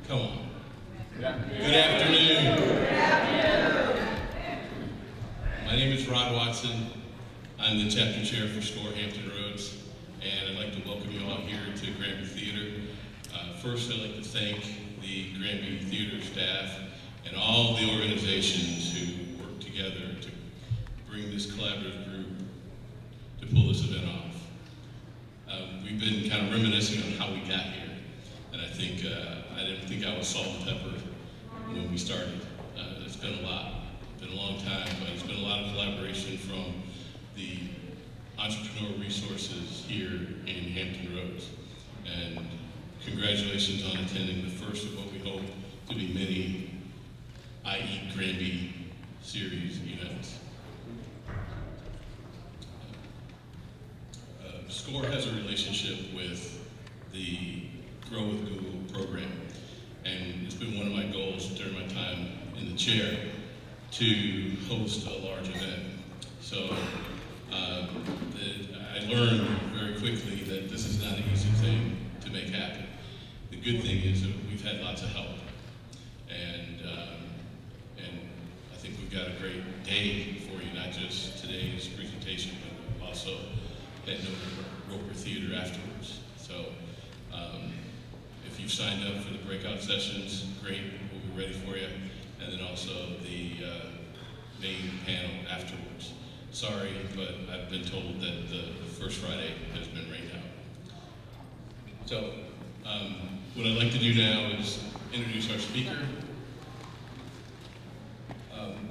Come on. Good afternoon. Good afternoon. My name is Rod Watson. I'm the chapter chair for SCORE Hampton Roads, and I'd like to welcome you all here to Granby Theater. First, I'd like to thank the Granby Theater staff and all the organizations who work together to bring this collaborative group to pull this event off. We've been kind of reminiscing on how we got here, and I think I didn't think I was salt and pepper when we started. It's been a lot. It's been a long time, but it's been a lot of collaboration from the entrepreneur resources here in Hampton Roads. And congratulations on attending the first of what we hope to be many I Eat Granby series events. SCORE has a relationship with the Grow with Google program, and it's been one of my goals during my time in the chair to host a large event. So I learned very quickly that this is not an easy thing to make happen. The good thing is that we've had lots of help, and I think we've got a great day for you, not just today's presentation, but also heading over to Roper Theater afterwards. So if you've signed up for the breakout sessions, great, we'll be ready for you. And then also the main panel afterwards. Sorry, but I've been told that the first Friday has been rained out. So what I'd like to do now is introduce our speaker.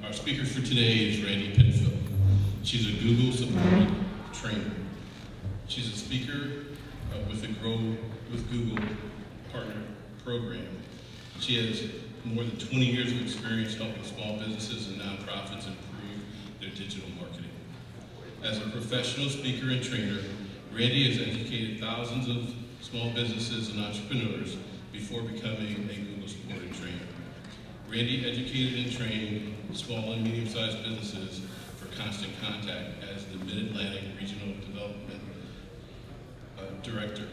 Our speaker for today is Randi Penfil. She's a Google supported trainer. She's a speaker with the Grow with Google partner program. She has more than 20 years of experience helping small businesses and nonprofits improve their digital marketing. As a professional speaker and trainer, Randi has educated thousands of small businesses and entrepreneurs before becoming a Google supported trainer. Randi educated and trained small and medium-sized businesses for Constant Contact as the Mid-Atlantic Regional Development Director.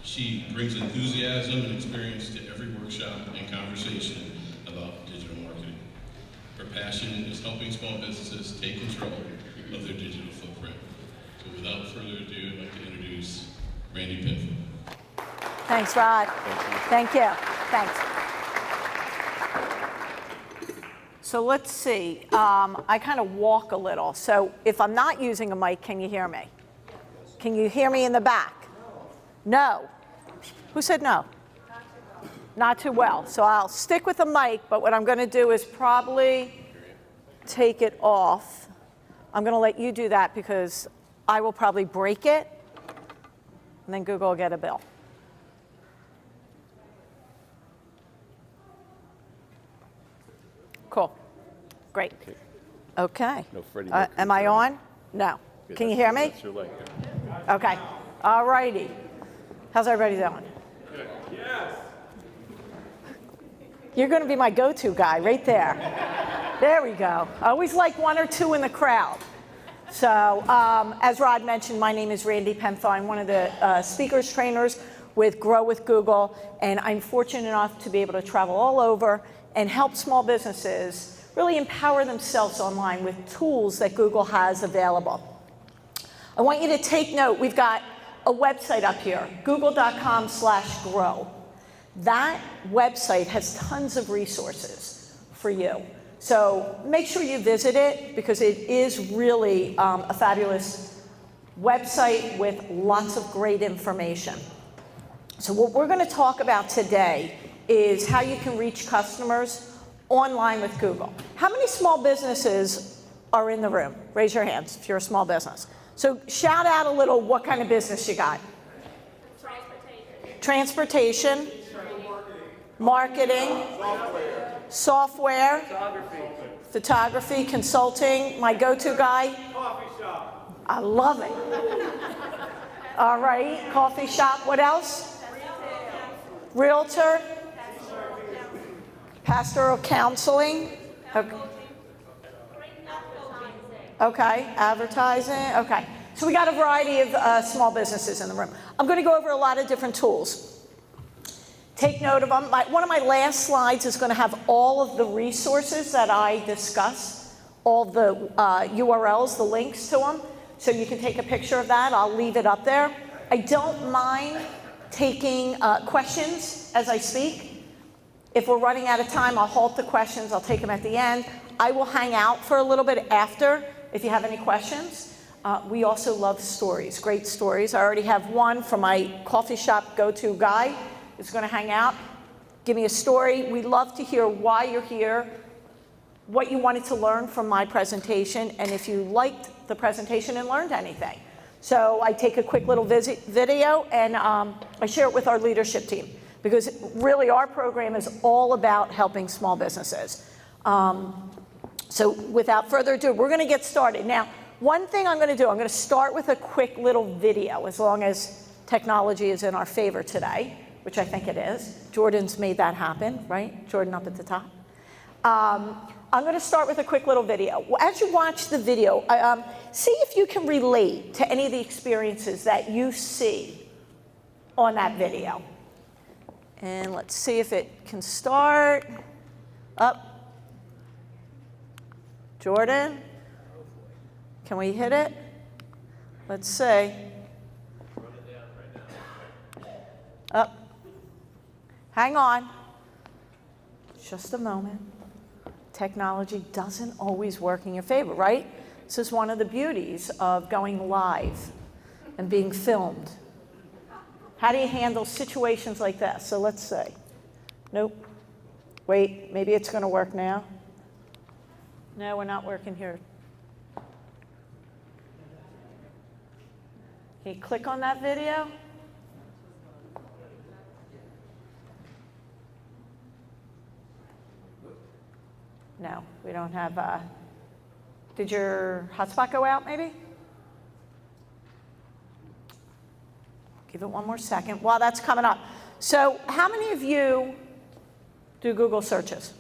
She brings enthusiasm and experience to every workshop and conversation about digital marketing. Her passion is helping small businesses take control of their digital footprint. So without further ado, I'd like to introduce Randi Penfil. Thanks, Rod. Thank you. Thanks. So let's see. I kind of walk a little. So if I'm not using a mic, can you hear me? Can you hear me in the back? No. Who said no? Not too well. So I'll stick with the mic, but what I'm going to do is probably take it off. I'm going to let you do that because I will probably break it, and then Google will get a bill. Cool. Great. Okay. No Freddie am I on? No. Yeah, Can you hear me? That's your leg. Okay. All righty. How's everybody doing? Good. Yes. You're going to be my go-to guy right there. There we go. I always like one or two in the crowd. So as Rod mentioned, my name is Randi Penfil. I'm one of the speakers trainers with Grow with Google, and I'm fortunate enough to be able to travel all over and help small businesses really empower themselves online with tools that Google has available. I want you to take note. We've got a website up here, google.com/grow. That website has tons of resources for you. So make sure you visit it because it is really a fabulous website with lots of great information. So what we're going to talk about today is how you can reach customers online with Google. How many small businesses are in the room? Raise your hands if you're a small business. So shout out a little what kind of business you got. Transportation. Marketing. Software. Photography. Consulting. My go-to guy. Coffee shop. I love it. All right. Coffee shop. What else? Realtor. Pastoral counseling. Okay, advertising, okay. So we got a variety of small businesses in the room. I'm going to go over a lot of different tools. Take note of them. One of my last slides is going to have all of the resources that I discuss, all the URLs, the links to them, so you can take a picture of that. I'll leave it up there. I don't mind taking questions as I speak. If we're running out of time, I'll halt the questions. I'll take them at the end. I will hang out for a little bit after if you have any questions. We also love stories, great stories. I already have one from my coffee shop go-to guy who's going to hang out. Give me a story. We love to hear why you're here, what you wanted to learn from my presentation, and if you liked the presentation and learned anything. So I take a quick little video and I share it with our leadership team, because really our program is all about helping small businesses. So without further ado, we're going to get started. Now, one thing I'm going to do, I'm going to start with a quick little video, as long as technology is in our favor today, which I think it is. Jordan's made that happen, right? Jordan up at the top. I'm going to start with a quick little video. As you watch the video, see if you can relate to any of the experiences that you see on that video. And let's see if it can start. Up. Jordan, can we hit it? Let's see. Up. Hang on. Just a moment. Technology doesn't always work in your favor, right? This is one of the beauties of going live and being filmed. How do you handle situations like this? So let's see. Nope. Wait, maybe it's going to work now. No, we're not working here. Can you click on that video? No, we don't have, did your hotspot go out maybe? Give it one more second while that's coming up. So how many of you do Google searches?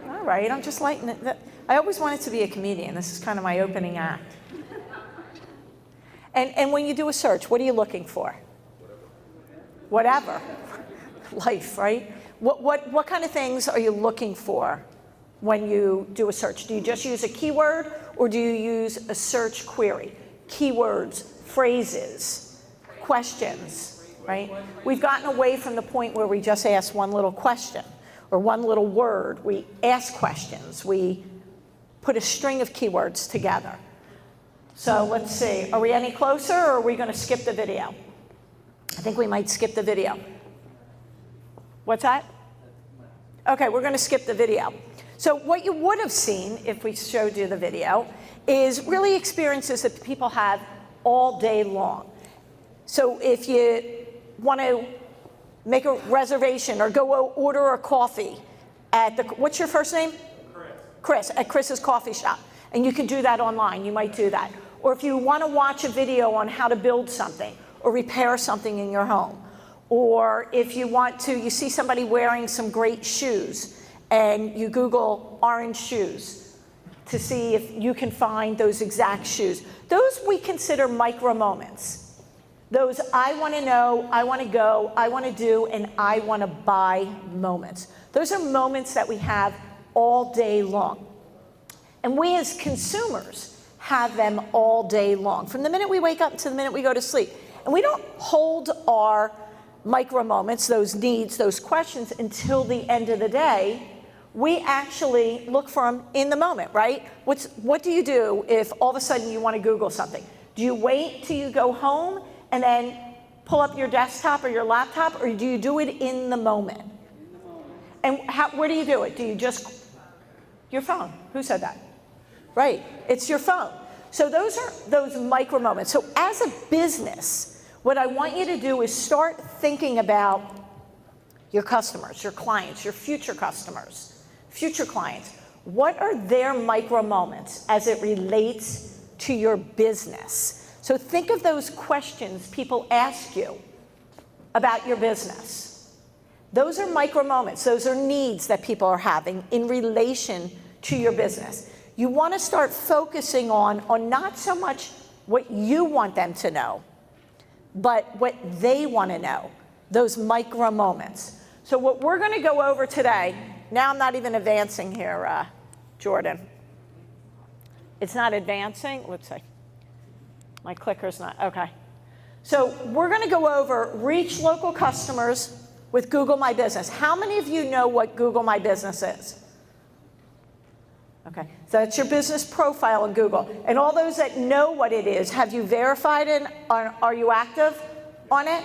All right, I'm just lighting it. I always wanted to be a comedian. This is kind of my opening act. And when you do a search, what are you looking for? Whatever. Life, right? What kind of things are you looking for when you do a search? Do you just use a keyword, or do you use a search query? Keywords, phrases, questions, right? We've gotten away from the point where we just ask one little question or one little word. We ask questions. We put a string of keywords together. So let's see. Are we any closer, or are we going to skip the video? I think we might skip the video. What's that? Okay, we're going to skip the video. So what you would have seen if we showed you the video is really experiences that people have all day long. So if you want to make a reservation or go order a coffee at the, what's your first name? Chris, at Chris's coffee shop. And you can do that online, you might do that. Or if you want to watch a video on how to build something or repair something in your home. Or if you want to, you see somebody wearing some great shoes and you Google orange shoes to see if you can find those exact shoes. Those we consider micro moments. Those I want to know, I want to go, I want to do, and I want to buy moments. Those are moments that we have all day long. And we as consumers have them all day long, from the minute we wake up to the minute we go to sleep. And we don't hold our micro moments, those needs, those questions, until the end of the day. We actually look for them in the moment, right? What do you do if all of a sudden you want to Google something? Do you wait till you go home and then pull up your desktop or your laptop, or do you do it in the moment? And where do you do it? Do you just, your phone? Who said that? Right, it's your phone. So those are those micro moments. So as a business, what I want you to do is start thinking about your customers, your clients, your future customers, future clients. What are their micro moments as it relates to your business? So think of those questions people ask you about your business. Those are micro moments. Those are needs that people are having in relation to your business. You want to start focusing on not so much what you want them to know, but what they want to know. those micro moments. So what we're going to go over today, now I'm not even advancing here, Jordan. It's not advancing? Let's see. My clicker's not, okay. So we're going to go over reach local customers with Google My Business. How many of you know what Google My Business is? Okay, so that's your business profile in Google. And all those that know what it is, have you verified it? Are you active on it?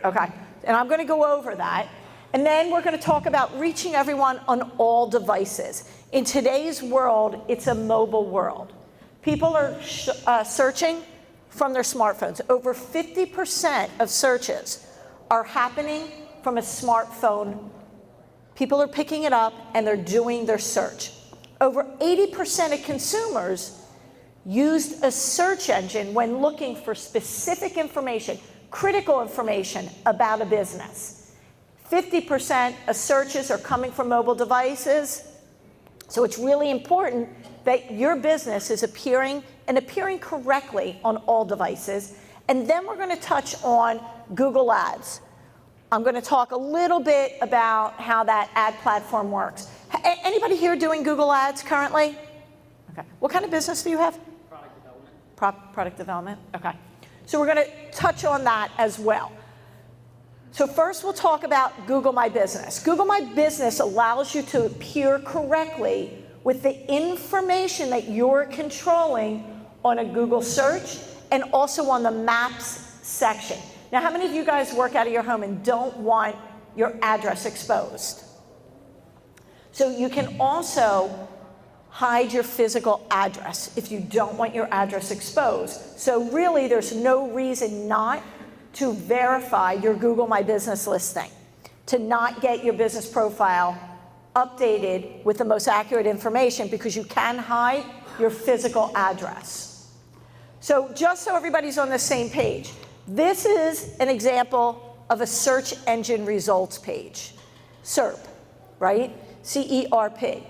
Okay, and I'm going to go over that. And then we're going to talk about reaching everyone on all devices. In today's world, it's a mobile world. People are searching from their smartphones. Over 50% of searches are happening from a smartphone. People are picking it up and they're doing their search. Over 80% of consumers used a search engine when looking for specific information, critical information about a business. 50% of searches are coming from mobile devices. So it's really important that your business is appearing correctly on all devices. And then we're going to touch on Google Ads. I'm going to talk a little bit about how that ad platform works. Anybody here doing Google Ads currently? Okay. What kind of business do you have? Product development. Product development? Okay. So we're going to touch on that as well. So first we'll talk about Google My Business. Google My Business allows you to appear correctly with the information that you're controlling on a Google search and also on the Maps section. Now, how many of you guys work out of your home and don't want your address exposed? So you can also hide your physical address if you don't want your address exposed. So really, there's no reason not to verify your Google My Business listing, to not get your business profile updated with the most accurate information, because you can hide your physical address. So just so everybody's on the same page, this is an example of a search engine results page. SERP, right? C-E-R-P.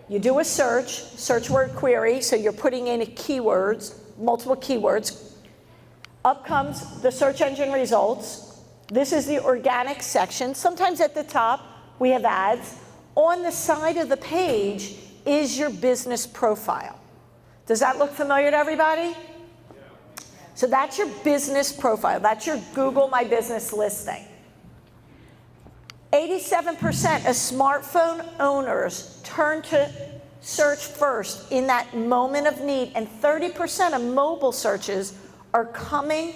You do a search word query, so you're putting in keywords, multiple keywords. Up comes the search engine results. This is the organic section. Sometimes at the top, we have ads. On the side of the page is your business profile. Does that look familiar to everybody? So that's your business profile. That's your Google My Business listing. 87% of smartphone owners turn to search first in that moment of need, and 30% of mobile searches are coming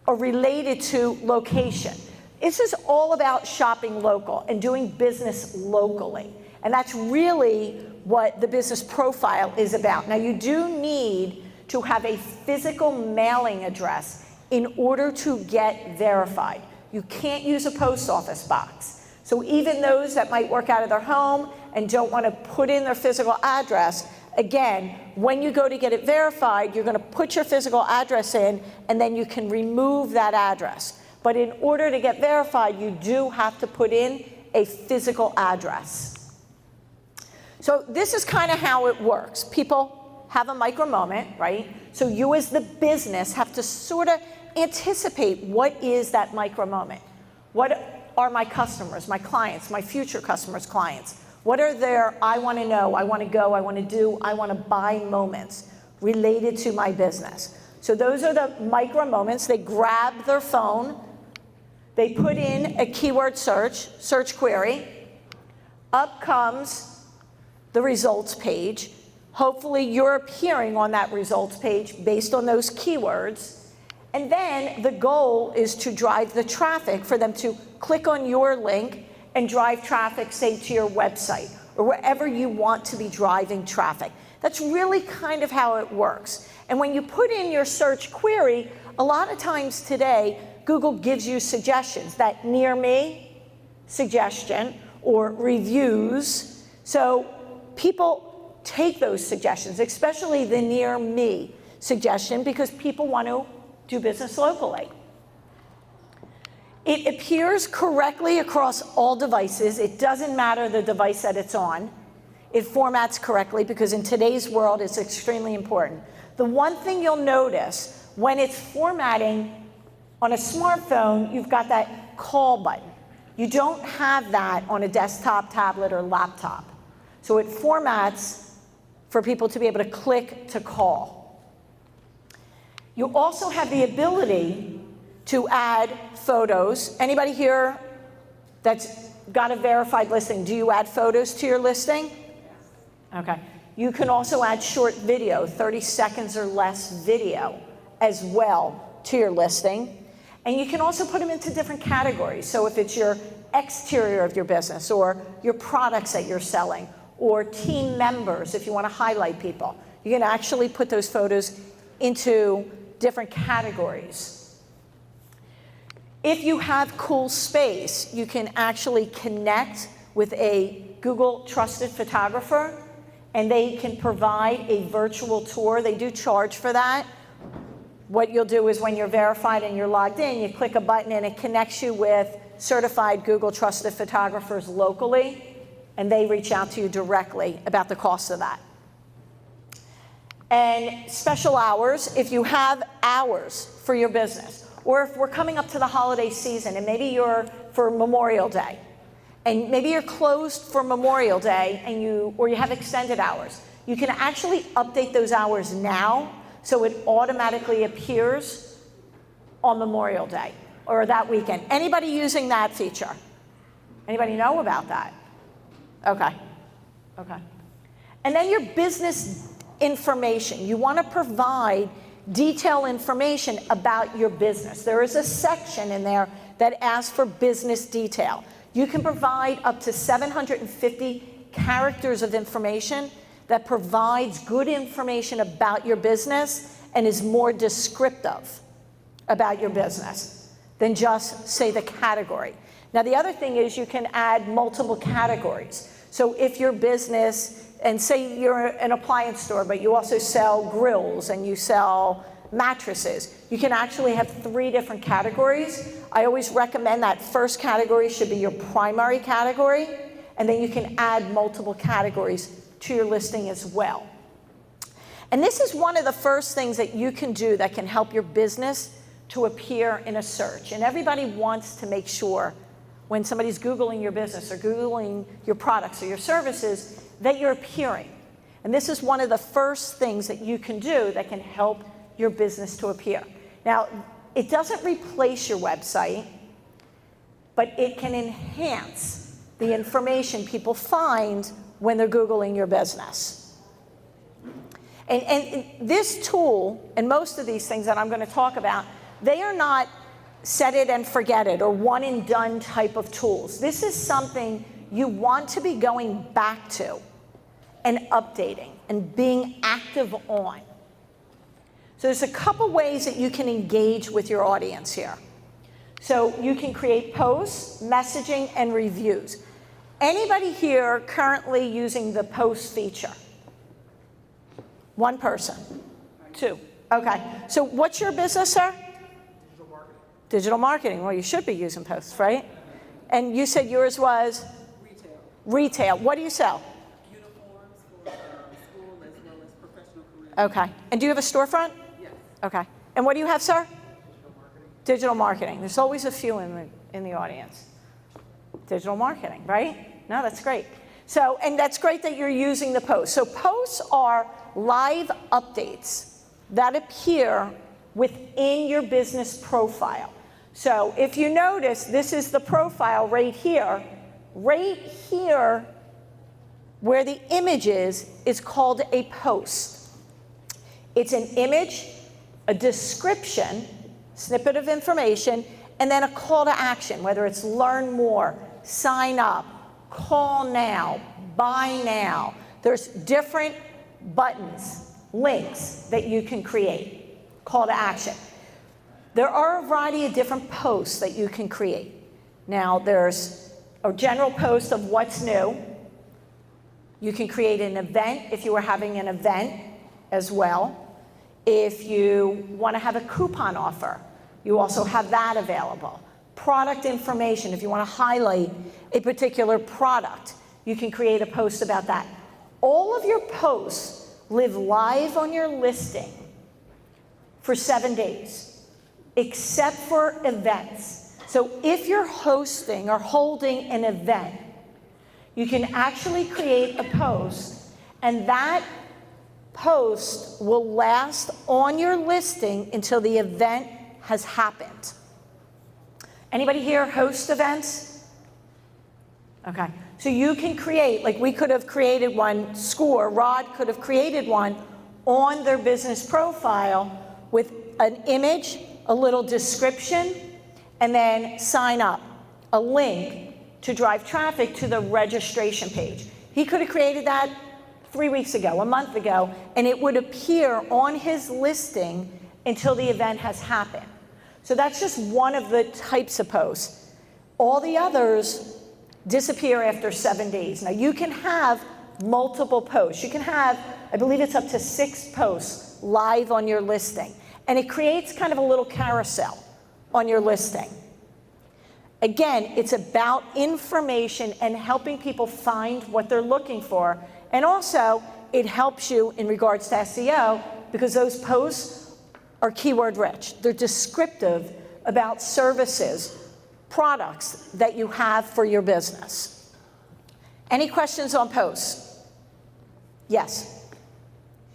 or related to location. This is all about shopping local and doing business locally. And that's really what the business profile is about. Now, you do need to have a physical mailing address in order to get verified. You can't use a post office box. So even those that might work out of their home and don't want to put in their physical address, again, when you go to get it verified, you're going to put your physical address in, and then you can remove that address. But in order to get verified, you do have to put in a physical address. So this is kind of how it works. People have a micro moment, right? So you as the business have to sort of anticipate what is that micro moment. What are my customers, my clients, my future customers' clients? What are their I want to know, I want to go, I want to do, I want to buy moments related to my business? So those are the micro moments. They grab their phone, they put in a keyword search query, up comes the results page. Hopefully you're appearing on that results page based on those keywords. And then the goal is to drive the traffic for them to click on your link and drive traffic, say, to your website or wherever you want to be driving traffic. That's really kind of how it works. And when you put in your search query, a lot of times today, Google gives you suggestions, that near me suggestion or reviews. So people take those suggestions, especially the near me suggestion, because people want to do business locally. It appears correctly across all devices. It doesn't matter the device that it's on. It formats correctly, because in today's world, it's extremely important. The one thing you'll notice when it's formatting On a smartphone, you've got that call button. You don't have that on a desktop, tablet, or laptop. So it formats for people to be able to click to call. You also have the ability to add photos. Anybody here that's got a verified listing, do you add photos to your listing? Okay. You can also add short video, 30 seconds or less video as well to your listing. And you can also put them into different categories. So if it's your exterior of your business, or your products that you're selling, or team members, if you want to highlight people, you can actually put those photos into different categories. If you have cool space, you can actually connect with a Google trusted photographer, and they can provide a virtual tour. They do charge for that. What you'll do is when you're verified and you're logged in, you click a button and it connects you with certified Google trusted photographers locally, and they reach out to you directly about the cost of that. And special hours, if you have hours for your business, or if we're coming up to the holiday season and maybe you're for Memorial Day, and maybe you're closed for Memorial Day or you have extended hours, you can actually update those hours now so it automatically appears on Memorial Day or that weekend. Anybody using that feature? Anybody know about that? Okay. Okay. And then your business information. You want to provide detailed information about your business. There is a section in there that asks for business detail. You can provide up to 750 characters of information that provides good information about your business and is more descriptive about your business than just, say, the category. Now, the other thing is you can add multiple categories. So if your business, and say you're an appliance store, but you also sell grills and you sell mattresses, you can actually have 3 different categories. I always recommend that first category should be your primary category, and then you can add multiple categories to your listing as well. And this is one of the first things that you can do that can help your business to appear in a search. And everybody wants to make sure when somebody's Googling your business or Googling your products or your services that you're appearing. And this is one of the first things that you can do that can help your business to appear. Now, it doesn't replace your website, but it can enhance the information people find when they're Googling your business. And this tool, and most of these things that I'm going to talk about, they are not set it and forget it or one and done type of tools. This is something you want to be going back to and updating and being active on. So there's a couple ways that you can engage with your audience here. So you can create posts, messaging, and reviews. Anybody here currently using the post feature? One person? 2. Okay. So what's your business, sir? Digital marketing. Digital marketing. Well, you should be using posts, right? And you said yours was? Retail. Retail. What do you sell? Uniforms for school as well as professional careers. Okay. And do you have a storefront? Yes. Okay. And what do you have, sir? Digital marketing. Digital marketing. There's always a few in the audience. Digital marketing, right? No, that's great. So, and that's great that you're using the posts. So posts are live updates that appear within your business profile. So if you notice, this is the profile right here. Right here, where the image is called a post. It's an image, a description, snippet of information, and then a call to action, whether it's learn more, sign up, call now, buy now. There's different buttons, links that you can create, call to action. There are a variety of different posts that you can create. Now, there's a general post of what's new. You can create an event if you were having an event as well. If you want to have a coupon offer, you also have that available. Product information, if you want to highlight a particular product, you can create a post about that. All of your posts live live on your listing for 7 days. except for events. So if you're hosting or holding an event, you can actually create a post, and that post will last on your listing until the event has happened. Anybody here host events? Okay, so you can create, like we could have created one, Rod could have created one on their business profile with an image, a little description, and then sign up, a link to drive traffic to the registration page. He could have created that 3 weeks ago, a month ago, and it would appear on his listing until the event has happened. So that's just one of the types of posts. All the others disappear after 7 days. Now you can have multiple posts. You can have, I believe it's up to 6 posts live on your listing. And it creates kind of a little carousel on your listing. Again, it's about information and helping people find what they're looking for. And also, it helps you in regards to SEO because those posts are keyword rich. They're descriptive about services, products that you have for your business. Any questions on posts? Yes?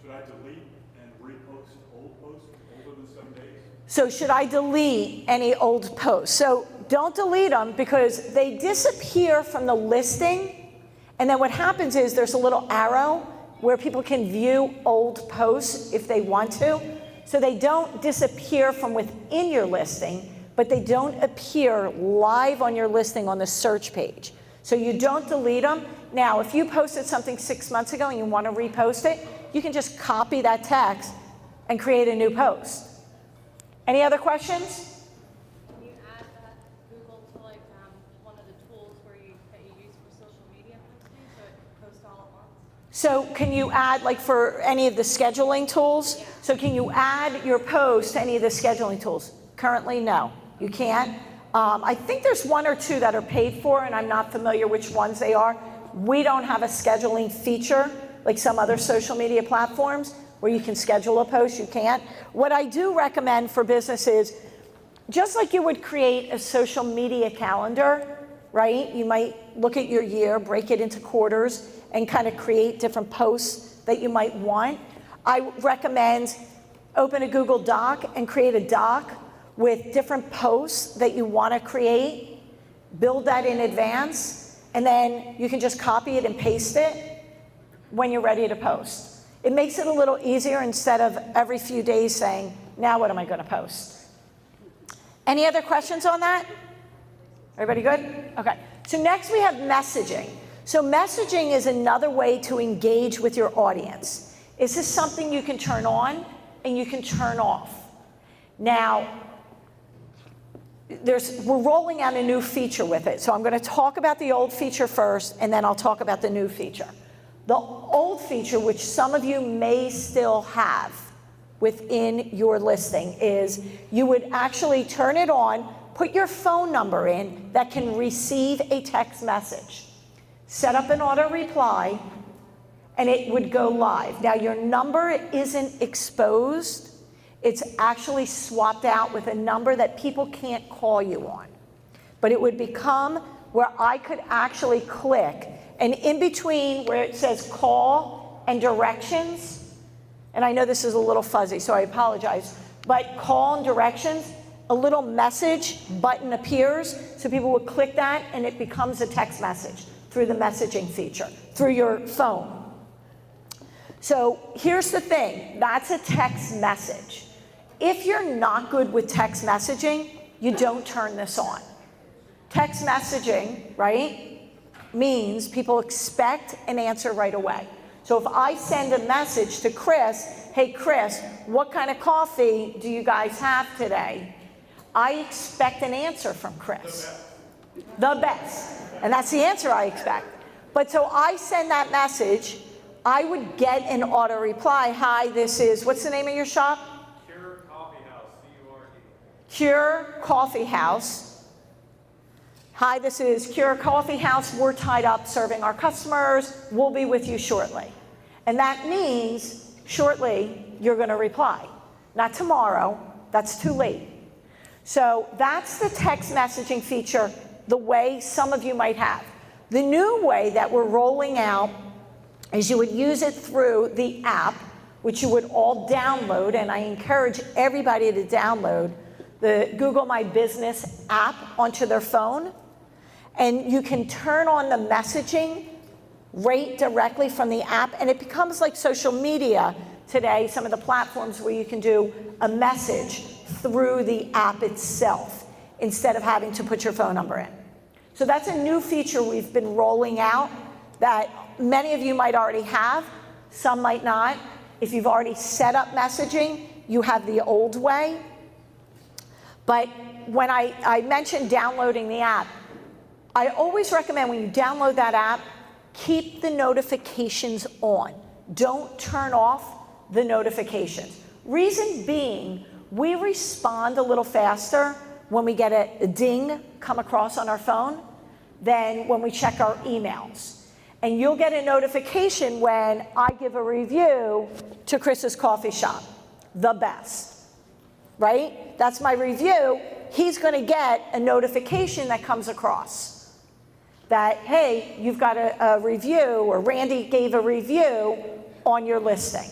Should I delete and repost old posts older than 7 days? So should I delete any old posts? So don't delete them because they disappear from the listing, and then what happens is there's a little arrow where people can view old posts if they want to. So they don't disappear from within your listing, but they don't appear live on your listing on the search page. So you don't delete them. Now, if you posted something 6 months ago and you want to repost it, you can just copy that text and create a new post. Any other questions? Can you add that Google to like one of the tools that you use for social media posting so it posts all at once? So can you add, like for any of the scheduling tools? Yeah. So can you add your post to any of the scheduling tools? Currently, no, you can't. I think there's 1 or 2 that are paid for, and I'm not familiar which ones they are. We don't have a scheduling feature like some other social media platforms where you can schedule a post, you can't. What I do recommend for businesses, just like you would create a social media calendar, right? You might look at your year, break it into quarters, and kind of create different posts that you might want. I recommend open a Google Doc and create a doc with different posts that you want to create, build that in advance, and then you can just copy it and paste it when you're ready to post. It makes it a little easier instead of every few days saying, now what am I going to post? Any other questions on that? Everybody good? Okay. So next we have messaging. So messaging is another way to engage with your audience. This is something you can turn on and you can turn off. Now, we're rolling out a new feature with it. So I'm going to talk about the old feature first, and then I'll talk about the new feature. The old feature, which some of you may still have within your listing, is you would actually turn it on, put your phone number in that can receive a text message, set up an auto reply, and it would go live. Now, your number isn't exposed. It's actually swapped out with a number that people can't call you on. But it would become where I could actually click, and in between where it says call and directions, and I know this is a little fuzzy, so I apologize, but call and directions, a little message button appears, so people would click that and it becomes a text message through the messaging feature, through your phone. So here's the thing, that's a text message. If you're not good with text messaging, you don't turn this on. Text messaging, right, means people expect an answer right away. So if I send a message to Chris, hey Chris, what kind of coffee do you guys have today? I expect an answer from Chris. The best. And that's the answer I expect. But so I send that message, I would get an auto reply, hi, this is, what's the name of your shop? Cure Coffee House. Hi, this is Cure Coffee House. We're tied up serving our customers. We'll be with you shortly. And that means shortly you're going to reply. Not tomorrow. That's too late. So that's the text messaging feature, the way some of you might have. The new way that we're rolling out is you would use it through the app, which you would all download, and I encourage everybody to download the Google My Business app onto their phone, and you can turn on the messaging right directly from the app, and it becomes like social media today, some of the platforms where you can do a message through the app itself instead of having to put your phone number in. So that's a new feature we've been rolling out that many of you might already have, some might not. If you've already set up messaging, you have the old way. But when I mentioned downloading the app, I always recommend when you download that app, keep the notifications on. Don't turn off the notifications. Reason being, we respond a little faster when we get a ding come across on our phone than when we check our emails. And you'll get a notification when I give a review to Chris's coffee shop, the best, right? That's my review. He's going to get a notification that comes across that, hey, you've got a review, or Randy gave a review on your listing.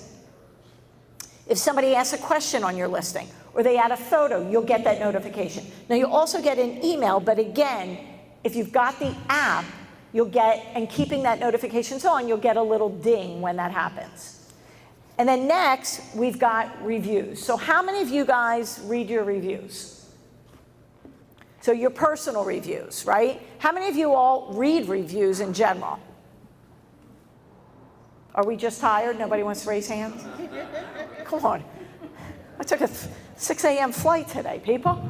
If somebody asks a question on your listing, or they add a photo, you'll get that notification. Now, you'll also get an email, but again, if you've got the app, you'll get, and keeping that notifications on, you'll get a little ding when that happens. And then next, we've got reviews. So how many of you guys read your reviews? So your personal reviews, right? How many of you all read reviews in general? Are we just tired? Nobody wants to raise hands? Come on. I took a 6 a.m. flight today, people.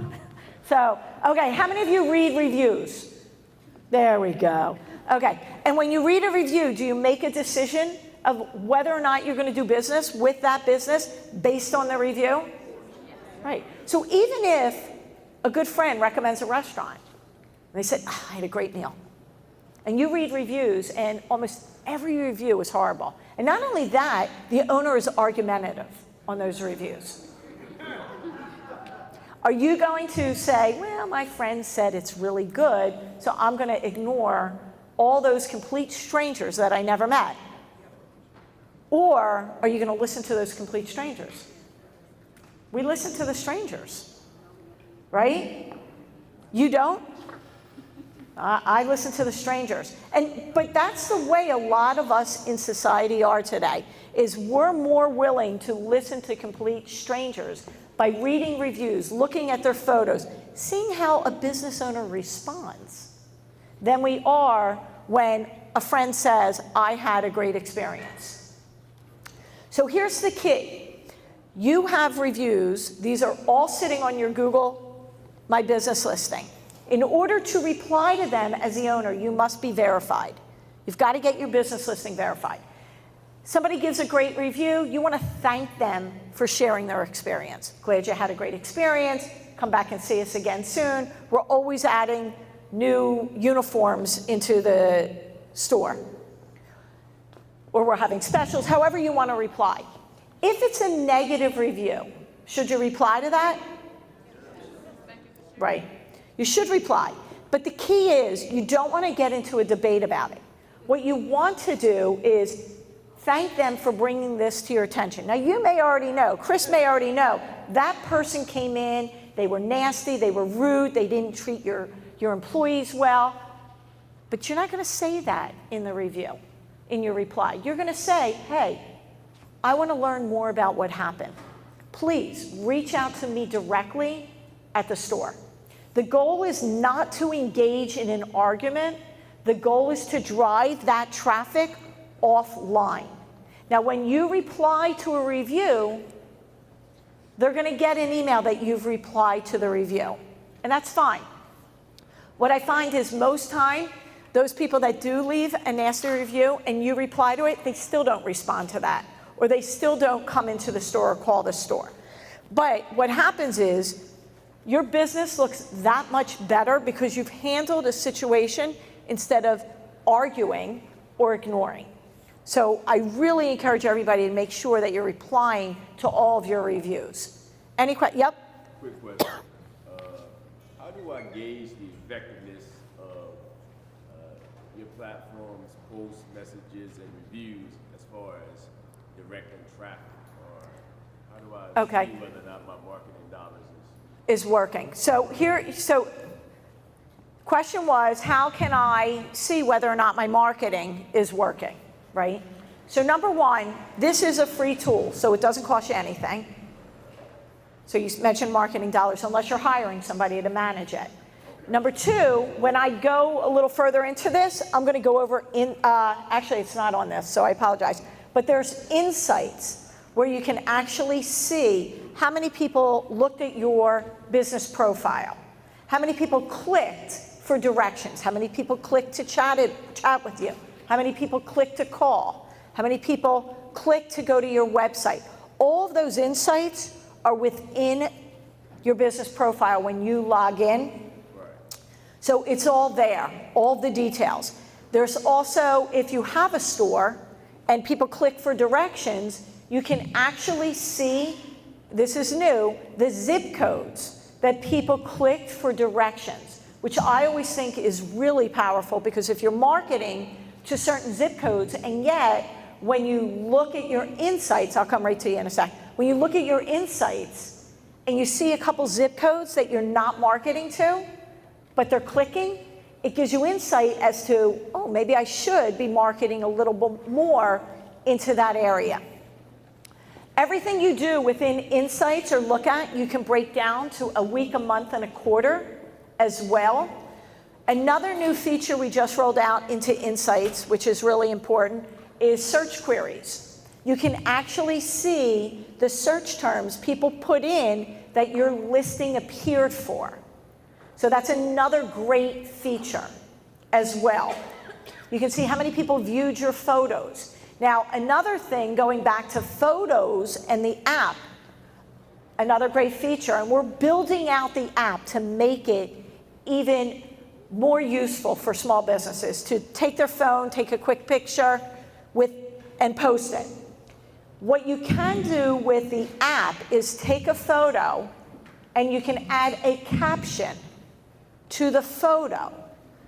So, okay, how many of you read reviews? There we go. Okay, and when you read a review, do you make a decision of whether or not you're going to do business with that business based on the review? Right. So even if a good friend recommends a restaurant, and they said, oh, I had a great meal, and you read reviews, and almost every review is horrible. And not only that, the owner is argumentative on those reviews. Are you going to say, well, my friend said it's really good, so I'm going to ignore all those complete strangers that I never met? Or are you going to listen to those complete strangers? We listen to the strangers, right? You don't? I listen to the strangers. But that's the way a lot of us in society are today, is we're more willing to listen to complete strangers by reading reviews, looking at their photos, seeing how a business owner responds, than we are when a friend says, I had a great experience. So here's the key. You have reviews. These are all sitting on your Google My Business listing. In order to reply to them as the owner, you must be verified. You've got to get your business listing verified. Somebody gives a great review, you want to thank them for sharing their experience. Glad you had a great experience. Come back and see us again soon. We're always adding new uniforms into the store. Or we're having specials, however you want to reply. If it's a negative review, should you reply to that? Right. You should reply. But the key is you don't want to get into a debate about it. What you want to do is thank them for bringing this to your attention. Now, you may already know, Chris may already know, that person came in, they were nasty, they were rude, they didn't treat your employees well. But you're not going to say that in the review, in your reply. You're going to say, hey, I want to learn more about what happened. Please reach out to me directly at the store. The goal is not to engage in an argument. The goal is to drive that traffic offline. Now, when you reply to a review, they're going to get an email that you've replied to the review, and that's fine. What I find is most time, those people that do leave a nasty review and you reply to it, they still don't respond to that, or they still don't come into the store or call the store. But what happens is your business looks that much better because you've handled a situation instead of arguing or ignoring. So I really encourage everybody to make sure that you're replying to all of your reviews. Any questions? Yep. Quick question. do I gauge the effectiveness of your platform's posts, messages, and reviews as far as directing traffic? Or how do I Okay. see whether or not my marketing dollars Is working. So question was, how can I see whether or not my marketing is working, right? So number one, this is a free tool, so it doesn't cost you anything. So you mentioned marketing dollars, unless you're hiring somebody to manage it. Number two, when I go a little further into this, I'm going to go over actually it's not on this, so I apologize, but there's insights where you can actually see how many people looked at your business profile, how many people clicked for directions, how many people clicked to chat with you, how many people clicked to call, how many people clicked to go to your website. All of those insights are within your business profile when you log in. So it's all there, all the details. There's also, if you have a store and people click for directions, you can actually see, this is new, the zip codes that people clicked for directions, which I always think is really powerful, because if you're marketing to certain zip codes, and yet when you look at your insights, I'll come right to you in a sec, when you look at your insights and you see a couple zip codes that you're not marketing to, but they're clicking, it gives you insight as to, oh, maybe I should be marketing a little bit more into that area. Everything you do within Insights or look at, you can break down to a week, a month, and a quarter as well. Another new feature we just rolled out into Insights, which is really important, is search queries. You can actually see the search terms people put in that your listing appeared for. So that's another great feature as well. You can see how many people viewed your photos. Now, another thing, going back to photos and the app, another great feature, and we're building out the app to make it even more useful for small businesses to take their phone, take a quick picture and post it. What you can do with the app is take a photo and you can add a caption to the photo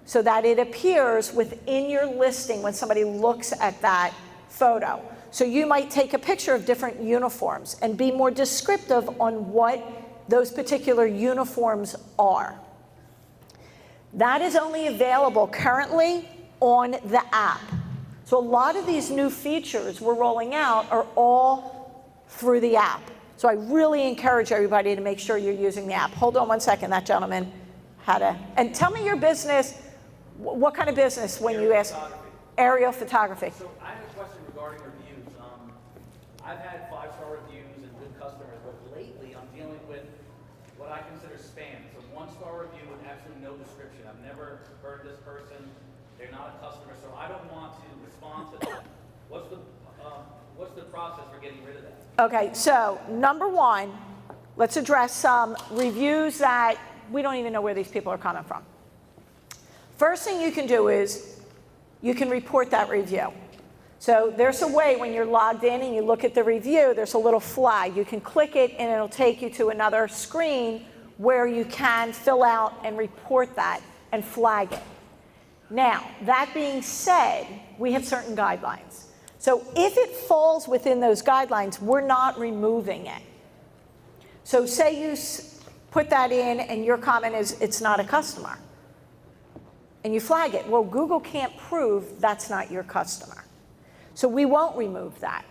so that it appears within your listing when somebody looks at that photo. So you might take a picture of different uniforms and be more descriptive on what those particular uniforms are. That is only available currently on the app. So a lot of these new features we're rolling out are all through the app. So I really encourage everybody to make sure you're using the app. Hold on one second, that gentleman had a, and tell me your business, what kind of business when you ask? Aerial photography. So I have a question regarding reviews. I've had 5-star reviews and good customers, but lately I'm dealing with what I consider spam. So 1-star review with absolutely no description. I've never heard of this person. They're not a customer, so I don't want to respond to them. What's the process for getting rid of that? Okay, so number one, let's address some reviews that we don't even know where these people are coming from. First thing you can do is you can report that review. So there's a way when you're logged in and you look at the review, there's a little flag. You can click it and it'll take you to another screen where you can fill out and report that and flag it. Now, that being said, we have certain guidelines. So if it falls within those guidelines, we're not removing it. So say you put that in and your comment is it's not a customer, and you flag it. Well, Google can't prove that's not your customer. So we won't remove that.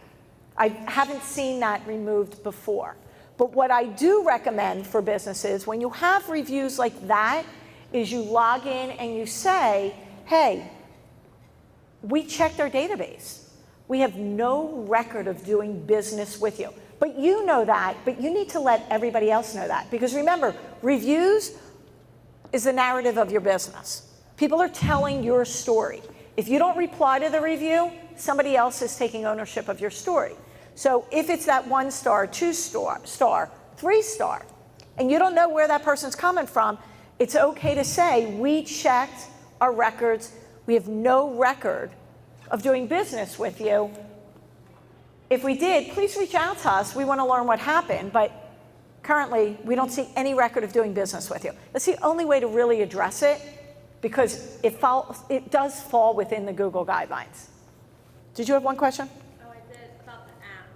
I haven't seen that removed before. But what I do recommend for businesses, when you have reviews like that, is you log in and you say, hey, we checked our database. We have no record of doing business with you. But you know that, but you need to let everybody else know that. Because remember, reviews is the narrative of your business. People are telling your story. If you don't reply to the review, somebody else is taking ownership of your story. So if it's that 1-star, 2-star, 3-star, and you don't know where that person's coming from, it's okay to say, we checked our records, we have no record of doing business with you. If we did, please reach out to us. We want to learn what happened, but currently, we don't see any record of doing business with you. That's the only way to really address it, because it does fall within the Google guidelines. Did you have one question? Oh, I did, about the app.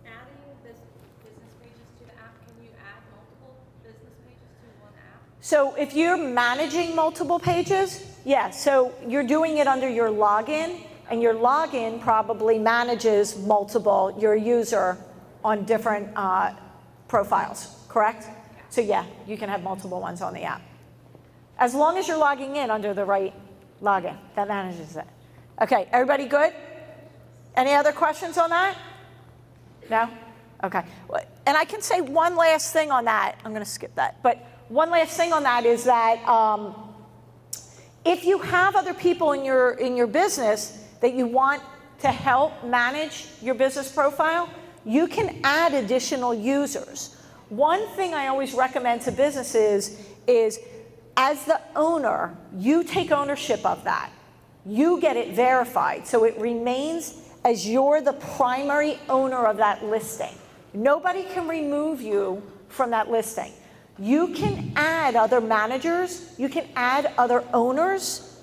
Adding this business pages to the app, can you add multiple business pages to one app? So if you're managing multiple pages, yeah, so you're doing it under your login, and your login probably manages multiple, your user on different profiles, correct? So yeah, you can have multiple ones on the app. As long as you're logging in under the right login, that manages it. Okay, everybody good? Any other questions on that? No? Okay. And I can say one last thing on that. I'm going to skip that. But one last thing on that is that if you have other people in your business that you want to help manage your business profile, you can add additional users. One thing I always recommend to businesses is, as the owner, you take ownership of that. You get it verified, so it remains as you're the primary owner of that listing. Nobody can remove you from that listing. You can add other managers, you can add other owners,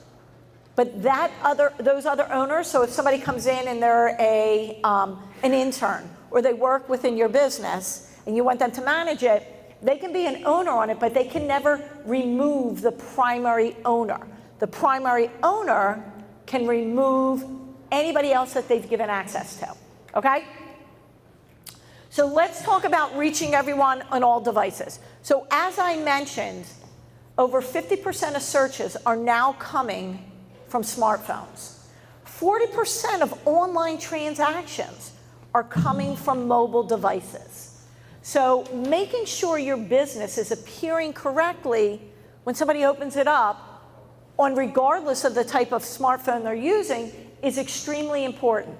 but those other owners, so if somebody comes in and they're an intern, or they work within your business, and you want them to manage it, they can be an owner on it, but they can never remove the primary owner. The primary owner can remove anybody else that they've given access to, okay? So let's talk about reaching everyone on all devices. So as I mentioned, over 50% of searches are now coming from smartphones. 40% of online transactions are coming from mobile devices. So making sure your business is appearing correctly when somebody opens it up, regardless of the type of smartphone they're using, is extremely important.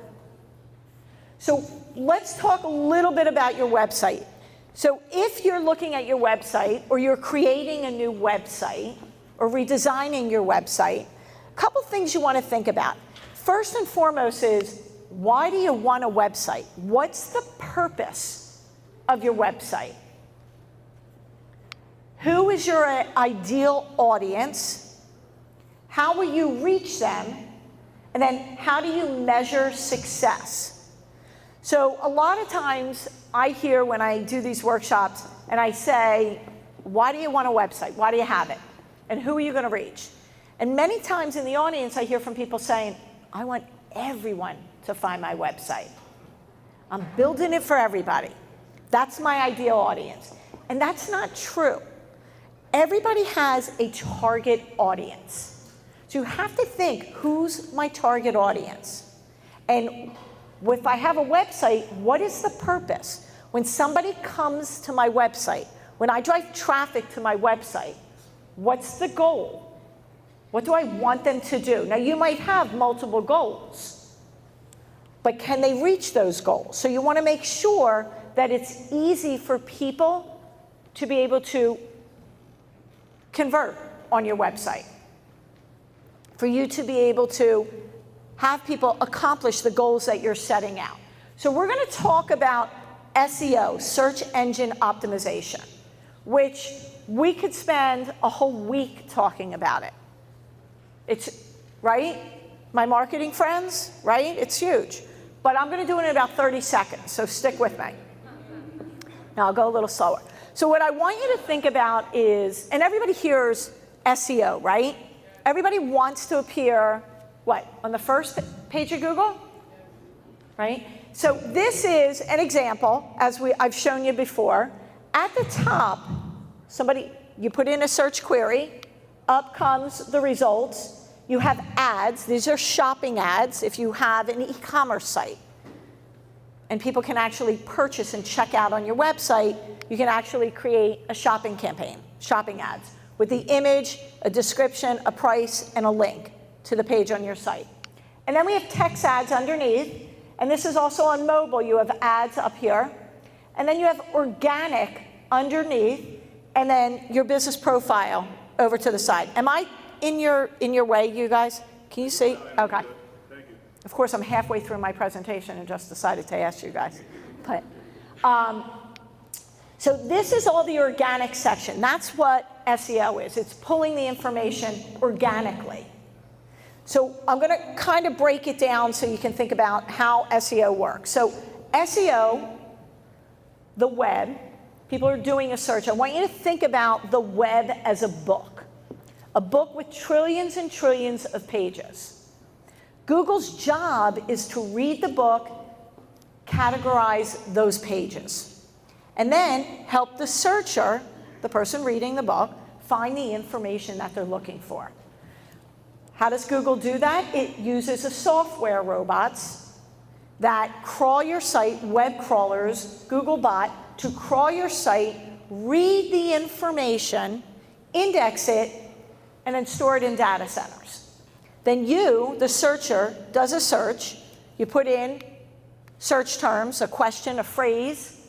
So let's talk a little bit about your website. So if you're looking at your website, or you're creating a new website, or redesigning your website, a couple things you want to think about. First and foremost is, why do you want a website? What's the purpose of your website? Who is your ideal audience? How will you reach them? And then how do you measure success? So a lot of times I hear when I do these workshops and I say, why do you want a website? Why do you have it? And who are you going to reach? And many times in the audience I hear from people saying, I want everyone to find my website. I'm building it for everybody. That's my ideal audience. And that's not true. Everybody has a target audience. So you have to think, who's my target audience? And if I have a website, what is the purpose? When somebody comes to my website, when I drive traffic to my website, what's the goal? What do I want them to do? Now, you might have multiple goals, but can they reach those goals? So you want to make sure that it's easy for people to be able to convert on your website, for you to be able to have people accomplish the goals that you're setting out. So we're going to talk about SEO, search engine optimization, which we could spend a whole week talking about it. It's, right? My marketing friends, right? It's huge. But I'm going to do it in about 30 seconds, so stick with me. Now I'll go a little slower. So what I want you to think about is, and everybody hears SEO, right? Everybody wants to appear, what, on the first page of Google? Right? So this is an example, as I've shown you before. At the top, you put in a search query, up comes the results. You have ads. These are shopping ads if you have an e-commerce site. And people can actually purchase and check out on your website. You can actually create a shopping campaign, shopping ads, with the image, a description, a price, and a link to the page on your site. And then we have text ads underneath. And this is also on mobile. You have ads up here. And then you have organic underneath, and then your business profile over to the side. Am I in your way, you guys? Can you see? Okay. Of course, I'm halfway through my presentation and just decided to ask you guys. But So this is all the organic section. That's what SEO is. It's pulling the information organically. So I'm going to kind of break it down so you can think about how SEO works. So SEO, the web, people are doing a search. I want you to think about the web as a book with trillions and trillions of pages. Google's job is to read the book, categorize those pages, and then help the searcher, the person reading the book, find the information that they're looking for. How does Google do that? It uses a software robots that crawl your site, web crawlers, Googlebot, to crawl your site, read the information, index it, and then store it in data centers. Then you, the searcher, does a search. You put in search terms, a question, a phrase.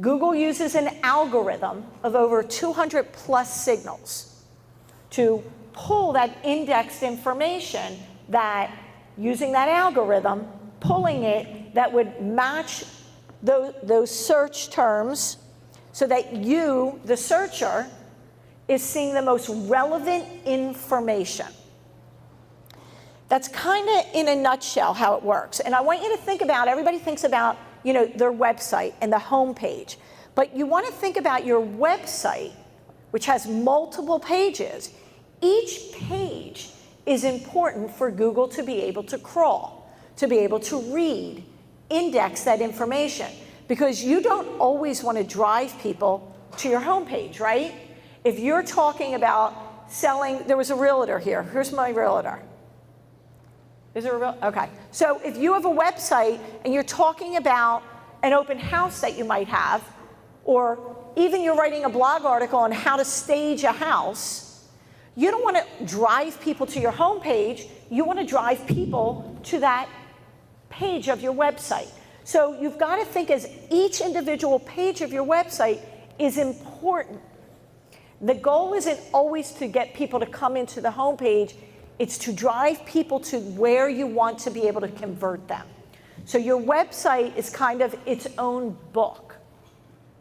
Google uses an algorithm of over 200 plus signals to pull that indexed information that, using that algorithm, pulling it, that would match those search terms so that you, the searcher, is seeing the most relevant information. That's kind of in a nutshell how it works. And I want you to think about, everybody thinks about, their website and the home page. But you want to think about your website, which has multiple pages. Each page is important for Google to be able to crawl, to be able to read, index that information. Because you don't always want to drive people to your homepage, right? If you're talking about selling, there was a realtor here. Here's my realtor. Is there a real? Okay. So if you have a website and you're talking about an open house that you might have, or even you're writing a blog article on how to stage a house, you don't want to drive people to your homepage. You want to drive people to that page of your website. So you've got to think as each individual page of your website is important. The goal isn't always to get people to come into the homepage. It's to drive people to where you want to be able to convert them. So your website is kind of its own book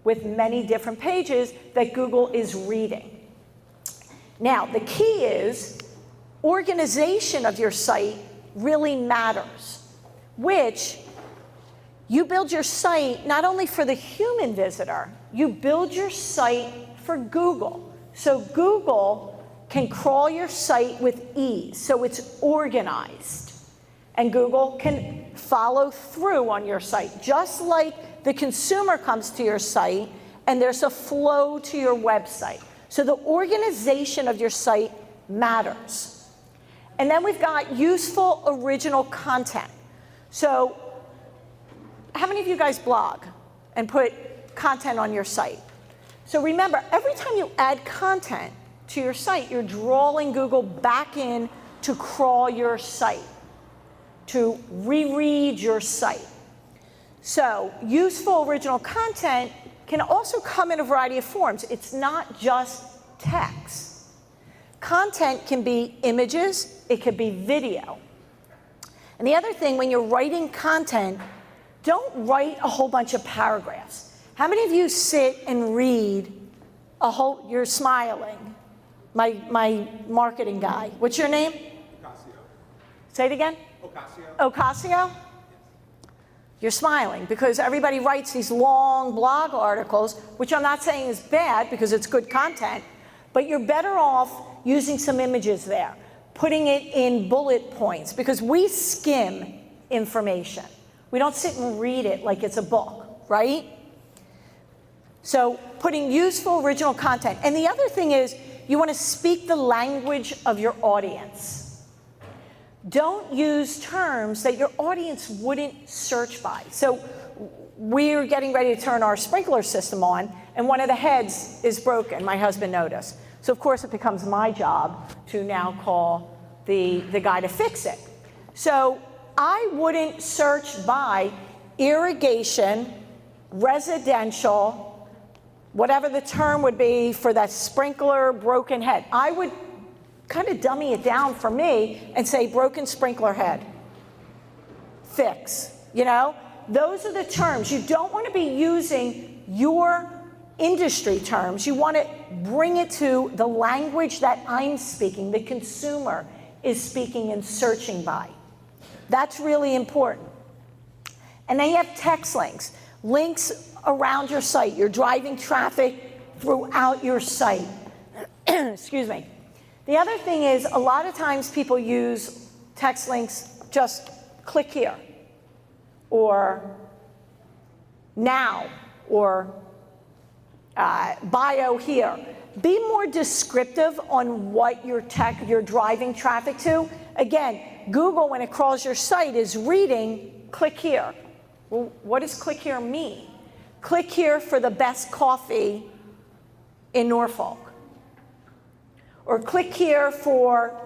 with many different pages that Google is reading. Now, the key is organization of your site really matters, which you build your site not only for the human visitor, you build your site for Google. So Google can crawl your site with ease, so it's organized. And Google can follow through on your site, just like the consumer comes to your site and there's a flow to your website. So the organization of your site matters. And then we've got useful original content. So how many of you guys blog and put content on your site? So remember, every time you add content to your site, you're drawing Google back in to crawl your site, to reread your site. So useful original content can also come in a variety of forms. It's not just text. Content can be images, it could be video. And the other thing, when you're writing content, don't write a whole bunch of paragraphs. How many of you sit and read a whole, you're smiling, my marketing guy. What's your name? Ocasio. Say it again? Ocasio. Ocasio? You're smiling because everybody writes these long blog articles, which I'm not saying is bad because it's good content, but you're better off using some images there, putting it in bullet points, because we skim information. We don't sit and read it like it's a book, right? So putting useful original content. And the other thing is you want to speak the language of your audience. Don't use terms that your audience wouldn't search by. So we're getting ready to turn our sprinkler system on, and one of the heads is broken, my husband noticed. So of course it becomes my job to now call the guy to fix it. So I wouldn't search by irrigation, residential, whatever the term would be for that sprinkler broken head. I would kind of dummy it down for me and say broken sprinkler head, fix, Those are the terms. You don't want to be using your industry terms. You want to bring it to the language that I'm speaking, the consumer is speaking and searching by. That's really important. And then you have text links, links around your site. You're driving traffic throughout your site. Excuse me. The other thing is, a lot of times people use text links, just click here, or now, or bio here. Be more descriptive on what you're driving traffic to. Again, Google, when it crawls your site, is reading, click here. Well, what does click here mean? Click here for the best coffee in Norfolk. Or click here for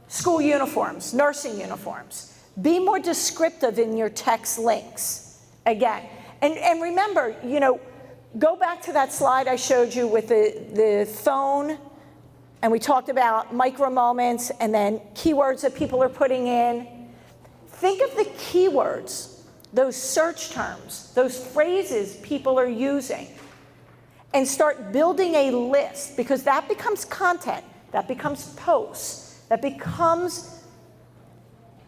school uniforms, nursing uniforms. Be more descriptive in your text links, again. And remember, go back to that slide I showed you with the phone, and we talked about micro moments and then keywords that people are putting in. Think of the keywords, those search terms, those phrases people are using, and start building a list, because that becomes content, that becomes posts, that becomes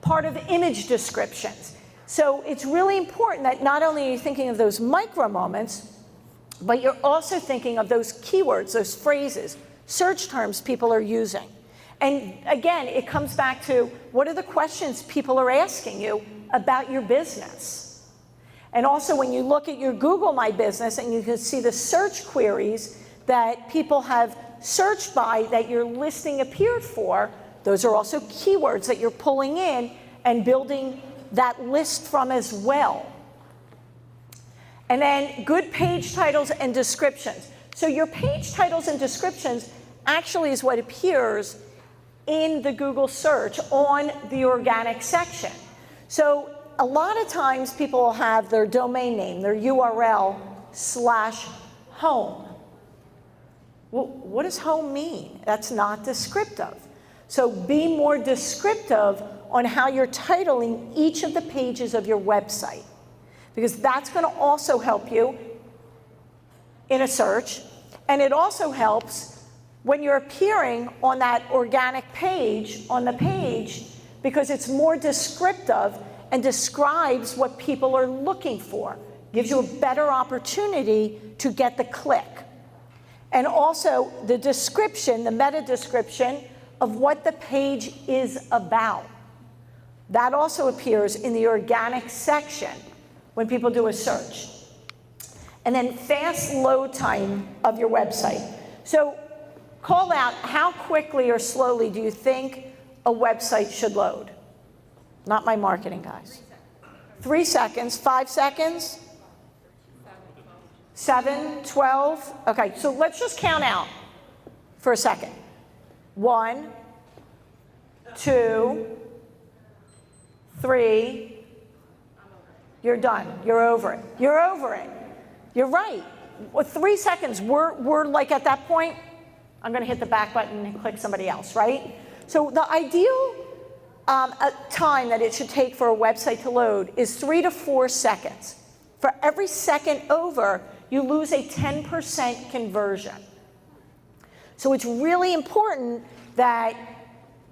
part of image descriptions. So it's really important that not only are you thinking of those micro moments, but you're also thinking of those keywords, those phrases, search terms people are using. And again, it comes back to, what are the questions people are asking you about your business? And also, when you look at your Google My Business and you can see the search queries that people have searched by that your listing appeared for, those are also keywords that you're pulling in and building that list from as well. And then good page titles and descriptions. So your page titles and descriptions actually is what appears in the Google search on the organic section. So a lot of times people will have their domain name, their URL /home. Well, what does home mean? That's not descriptive. So be more descriptive on how you're titling each of the pages of your website, because that's going to also help you in a search. And it also helps when you're appearing on that organic page, on the page, because it's more descriptive and describes what people are looking for. Gives you a better opportunity to get the click. And also the description, the meta description of what the page is about. That also appears in the organic section when people do a search. And then fast load time of your website. So call out, how quickly or slowly do you think a website should load? Not my marketing guys. 3 seconds, 5 seconds, 7, 12. Okay, so let's just count out for a second. 1, 2, 3. You're done. You're over it. You're over it. You're right. With 3 seconds, we're like at that point, I'm going to hit the back button and click somebody else, right? So the ideal time that it should take for a website to load is 3 to 4 seconds. For every second over, you lose a 10% conversion. So it's really important that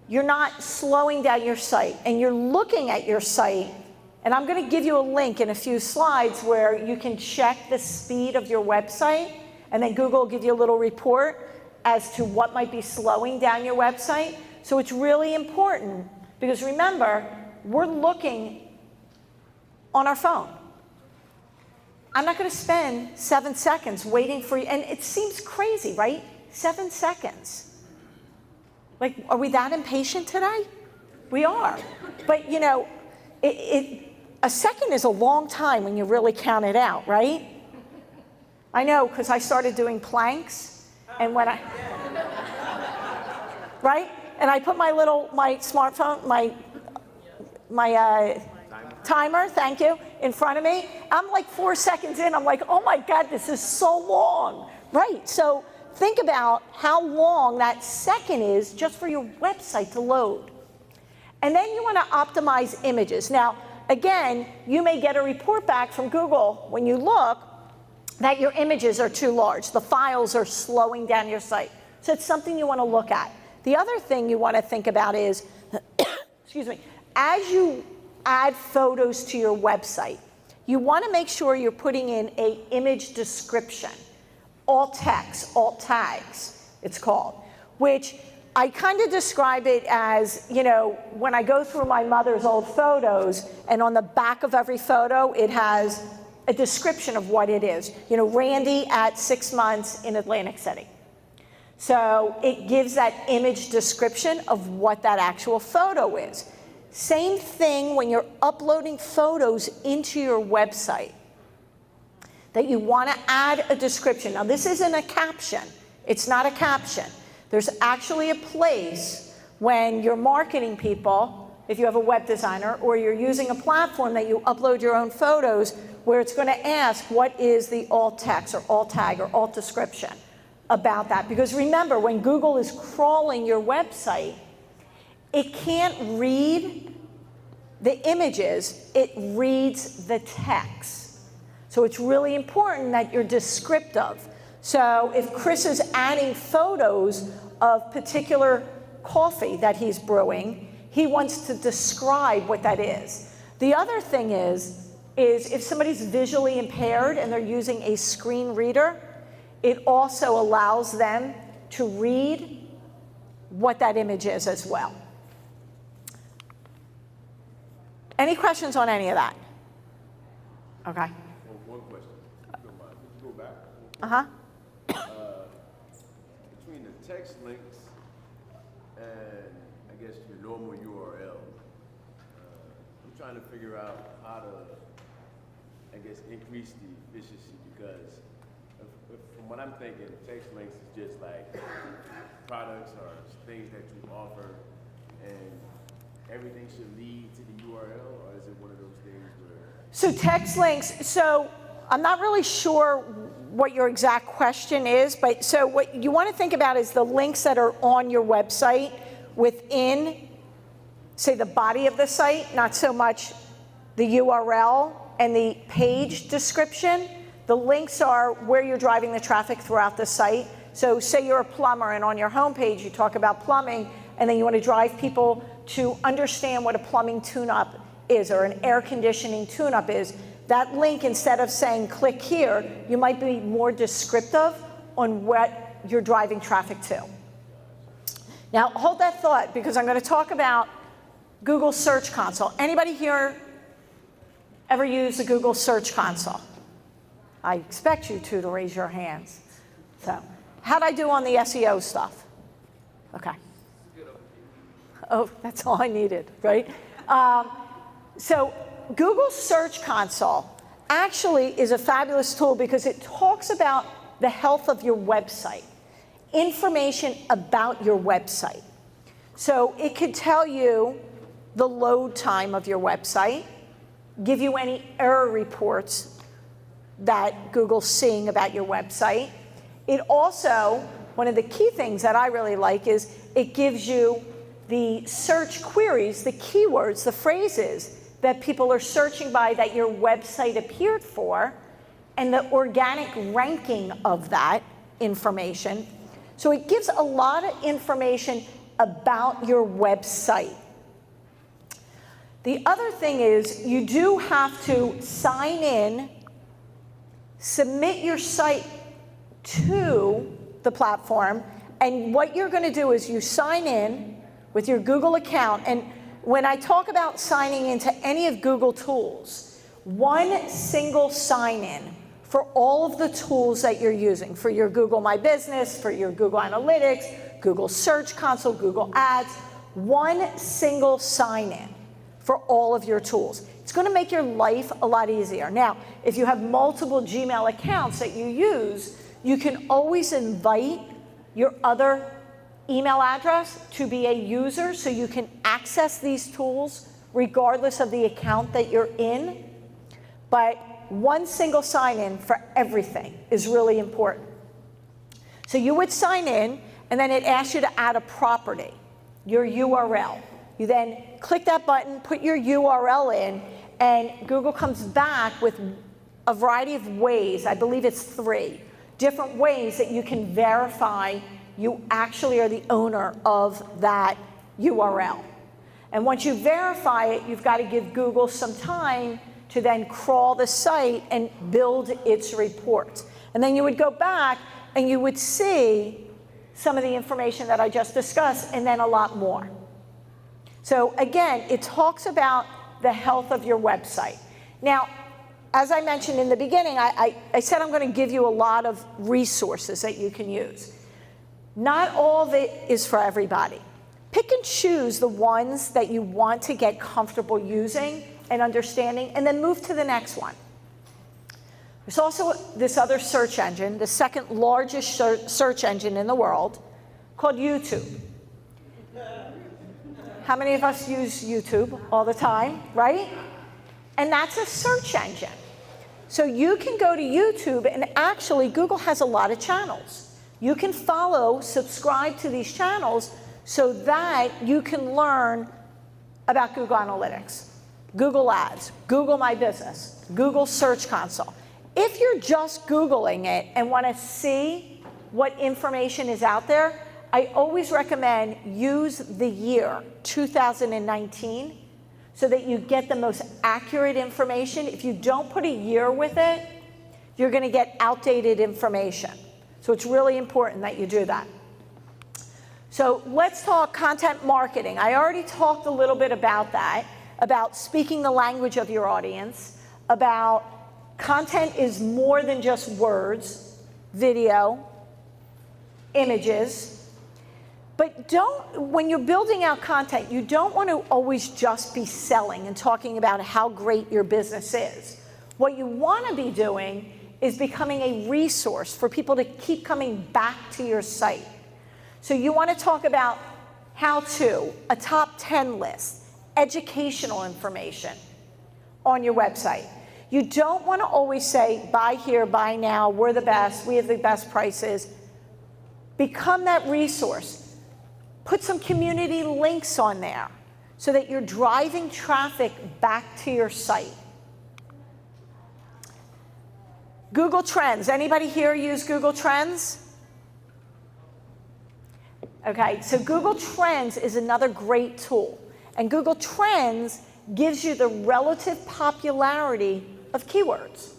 you're not slowing down your site and you're looking at your site. And I'm going to give you a link in a few slides where you can check the speed of your website, and then Google will give you a little report as to what might be slowing down your website. So it's really important, because remember, we're looking on our phone. I'm not going to spend 7 seconds waiting for you. And it seems crazy, right? 7 seconds. Like, are we that impatient today? We are. But, a second is a long time when you really count it out, right? I know, because I started doing planks, and when right? And I put my smartphone, my timer, thank you, in front of me. I'm like 4 seconds in, I'm like, oh my God, this is so long, right? So think about how long that second is just for your website to load. And then you want to optimize images. Now, again, you may get a report back from Google when you look that your images are too large. The files are slowing down your site. So it's something you want to look at. The other thing you want to think about is, excuse me, as you add photos to your website, you want to make sure you're putting in an image description, alt text, alt tags, it's called, which I kind of describe it as, you know, when I go through my mother's old photos, and on the back of every photo, it has a description of what it is. You know, Randy at 6 months in Atlantic City. So it gives that image description of what that actual photo is. Same thing when you're uploading photos into your website, that you want to add a description. Now, this isn't a caption. It's not a caption. There's actually a place when you're marketing people, if you have a web designer, or you're using a platform that you upload your own photos, where it's going to ask what is the alt text or alt tag or alt description about that. Because remember, when Google is crawling your website, it can't read the images, it reads the text. So it's really important that you're descriptive. So if Chris is adding photos of particular coffee that he's brewing, he wants to describe what that is. The other thing is if somebody's visually impaired and they're using a screen reader, it also allows them to read what that image is as well. Any questions on any of that? Okay. One question. If you don't mind, could you go back? Uh-huh. Between the text links and I guess your normal URL, I'm trying to figure out how to, I guess, increase the efficiency, because from what I'm thinking, text links is just like products or things that you offer, and everything should lead to the URL, or is it one of those things where? So text links, so I'm not really sure what your exact question is, but so what you want to think about is the links that are on your website within, say, the body of the site, not so much the URL and the page description. The links are where you're driving the traffic throughout the site. So say you're a plumber and on your homepage you talk about plumbing, and then you want to drive people to understand what a plumbing tune-up is or an air conditioning tune-up is. That link, instead of saying click here, you might be more descriptive on what you're driving traffic to. Now hold that thought, because I'm going to talk about Google Search Console. Anybody here ever use the Google Search Console? I expect you to raise your hands. So how'd I do on the SEO stuff? Okay. Oh, that's all I needed, right? So Google Search Console actually is a fabulous tool because it talks about the health of your website, information about your website. So it could tell you the load time of your website, give you any error reports that Google's seeing about your website. It also, one of the key things that I really like is it gives you the search queries, the keywords, the phrases that people are searching by that your website appeared for, and the organic ranking of that information. So it gives a lot of information about your website. The other thing is you do have to sign in, submit your site to the platform, and what you're going to do is you sign in with your Google account. And when I talk about signing into any of Google tools, one single sign-in for all of the tools that you're using, for your Google My Business, for your Google Analytics, Google Search Console, Google Ads, one single sign-in for all of your tools. It's going to make your life a lot easier. Now, if you have multiple Gmail accounts that you use, you can always invite your other email address to be a user so you can access these tools regardless of the account that you're in. But one single sign-in for everything is really important. So you would sign in, and then it asks you to add a property, your URL. You then click that button, put your URL in, and Google comes back with a variety of ways, I believe it's 3, different ways that you can verify you actually are the owner of that URL. And once you verify it, you've got to give Google some time to then crawl the site and build its report. And then you would go back and you would see some of the information that I just discussed, and then a lot more. So again, it talks about the health of your website. Now, as I mentioned in the beginning, I said I'm going to give you a lot of resources that you can use. Not all of it is for everybody. Pick and choose the ones that you want to get comfortable using and understanding, and then move to the next one. There's also this other search engine, the second largest search engine in the world, called YouTube. How many of us use YouTube all the time, right? And that's a search engine. So you can go to YouTube, and actually Google has a lot of channels. You can follow, subscribe to these channels so that you can learn about Google Analytics, Google Ads, Google My Business, Google Search Console. If you're just Googling it and want to see what information is out there, I always recommend use the year 2019 so that you get the most accurate information. If you don't put a year with it, you're going to get outdated information. So it's really important that you do that. So let's talk content marketing. I already talked a little bit about that, about speaking the language of your audience, about content is more than just words, video, images. But when you're building out content, you don't want to always just be selling and talking about how great your business is. What you want to be doing is becoming a resource for people to keep coming back to your site. So you want to talk about how-to, a top 10 list, educational information on your website. You don't want to always say, buy here, buy now, we're the best, we have the best prices. Become that resource. Put some community links on there so that you're driving traffic back to your site. Google Trends. Anybody here use Google Trends? Okay, so Google Trends is another great tool. And Google Trends gives you the relative popularity of keywords,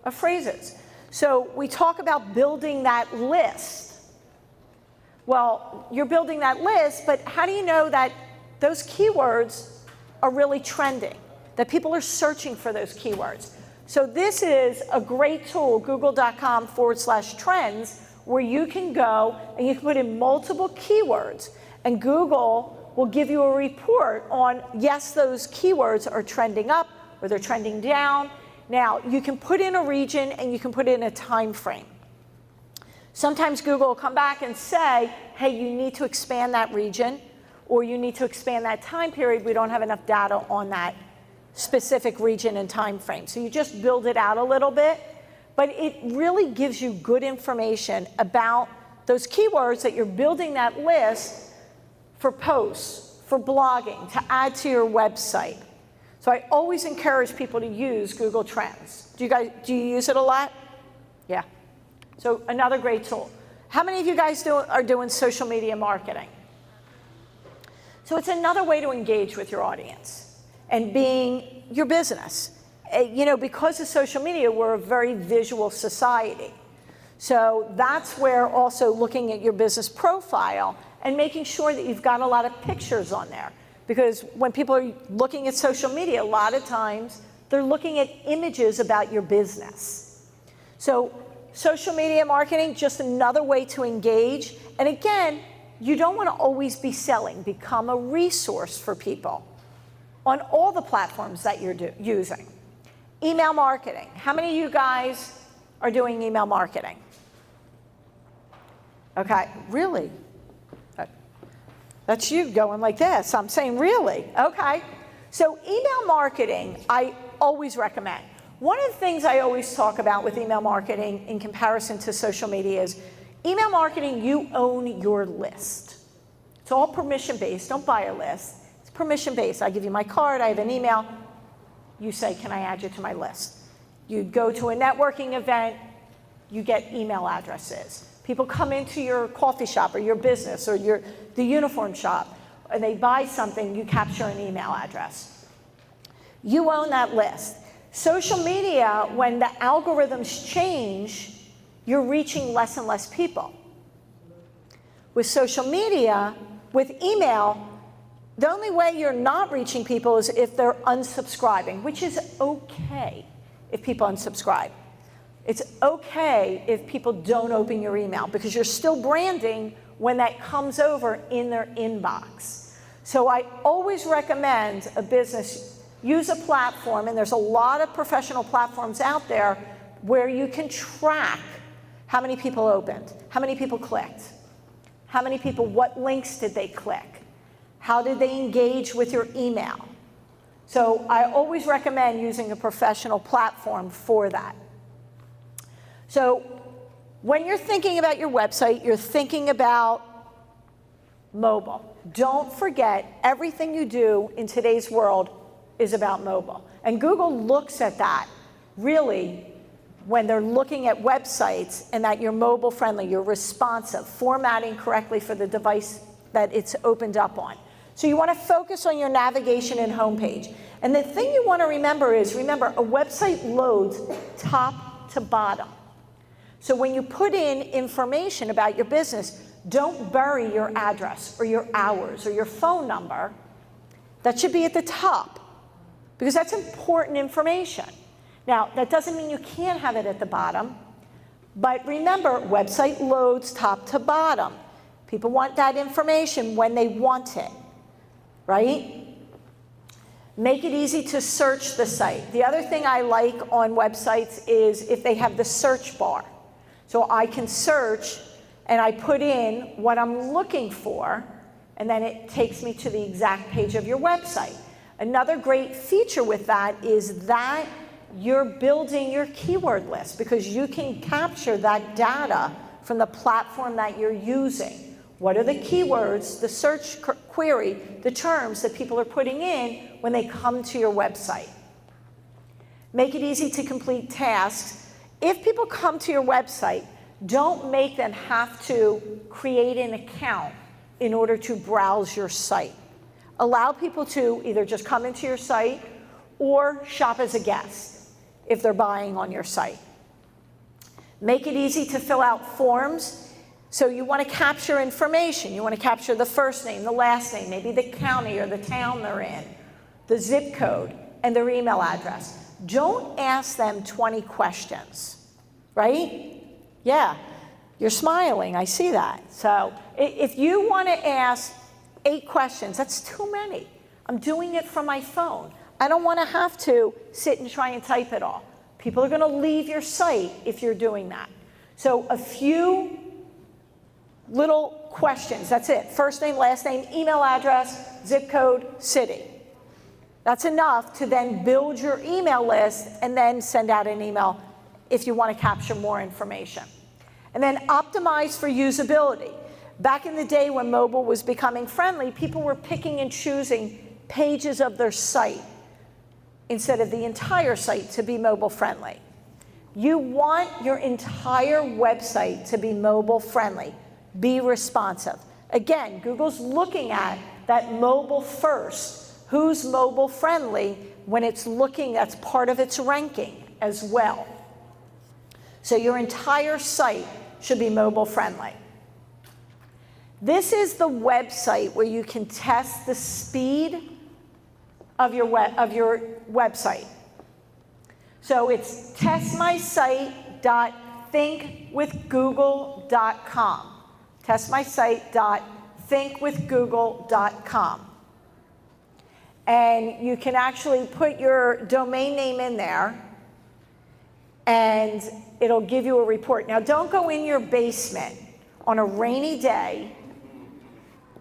of phrases. So we talk about building that list. Well, you're building that list, but how do you know that those keywords are really trending, that people are searching for those keywords? So this is a great tool, google.com/trends, where you can go and you can put in multiple keywords, and Google will give you a report on, yes, those keywords are trending up or they're trending down. Now, you can put in a region and you can put in a time frame. Sometimes Google will come back and say, hey, you need to expand that region or you need to expand that time period. We don't have enough data on that specific region and time frame. So you just build it out a little bit, but it really gives you good information about those keywords that you're building that list for posts, for blogging, to add to your website. So I always encourage people to use Google Trends. Do you use it a lot? Yeah. So another great tool. How many of you guys are doing social media marketing? So it's another way to engage with your audience and being your business. You know, because of social media, we're a very visual society. So that's where also looking at your business profile and making sure that you've got a lot of pictures on there. Because when people are looking at social media, a lot of times they're looking at images about your business. So social media marketing, just another way to engage. And again, you don't want to always be selling. Become a resource for people on all the platforms that you're using. Email marketing. How many of you guys are doing email marketing? Okay, really? That's you going like this. I'm saying really. Okay. So email marketing, I always recommend. One of the things I always talk about with email marketing in comparison to social media is email marketing, you own your list. It's all permission-based. Don't buy a list. It's permission-based. I give you my card. I have an email. You say, can I add you to my list? You'd go to a networking event, you get email addresses. People come into your coffee shop or your business or the uniform shop, and they buy something, you capture an email address. You own that list. Social media, when the algorithms change, you're reaching less and less people. With social media, with email, the only way you're not reaching people is if they're unsubscribing, which is okay if people unsubscribe. It's okay if people don't open your email because you're still branding when that comes over in their inbox. So I always recommend a business use a platform, and there's a lot of professional platforms out there where you can track how many people opened, how many people clicked, how many people, what links did they click, how did they engage with your email. So I always recommend using a professional platform for that. So when you're thinking about your website, you're thinking about mobile. Don't forget, everything you do in today's world is about mobile. And Google looks at that, really, when they're looking at websites, and that you're mobile friendly, you're responsive, formatting correctly for the device that it's opened up on. So you want to focus on your navigation and homepage. And the thing you want to remember is, remember, a website loads top to bottom. So when you put in information about your business, don't bury your address or your hours or your phone number. That should be at the top, because that's important information. Now, that doesn't mean you can't have it at the bottom, but remember, website loads top to bottom. People want that information when they want it, right? Make it easy to search the site. The other thing I like on websites is if they have the search bar. So I can search, and I put in what I'm looking for, and then it takes me to the exact page of your website. Another great feature with that is that you're building your keyword list, because you can capture that data from the platform that you're using. What are the keywords, the search query, the terms that people are putting in when they come to your website? Make it easy to complete tasks. If people come to your website, don't make them have to create an account in order to browse your site. Allow people to either just come into your site or shop as a guest if they're buying on your site. Make it easy to fill out forms. So you want to capture information. You want to capture the first name, the last name, maybe the county or the town they're in, the zip code, and their email address. Don't ask them 20 questions, right? Yeah, you're smiling, I see that. So if you want to ask 8 questions, that's too many. I'm doing it from my phone. I don't want to have to sit and try and type it all. People are going to leave your site if you're doing that. So a few little questions, that's it. First name, last name, email address, zip code, city. That's enough to then build your email list and then send out an email if you want to capture more information. And then optimize for usability. Back in the day when mobile was becoming friendly, people were picking and choosing pages of their site instead of the entire site to be mobile friendly. You want your entire website to be mobile friendly. Be responsive. Again, Google's looking at that mobile first. Who's mobile friendly when it's looking, that's part of its ranking as well. So your entire site should be mobile friendly. This is the website where you can test the speed of your website. So it's testmysite.thinkwithgoogle.com. testmysite.thinkwithgoogle.com. And you can actually put your domain name in there, and it'll give you a report. Now, don't go in your basement on a rainy day,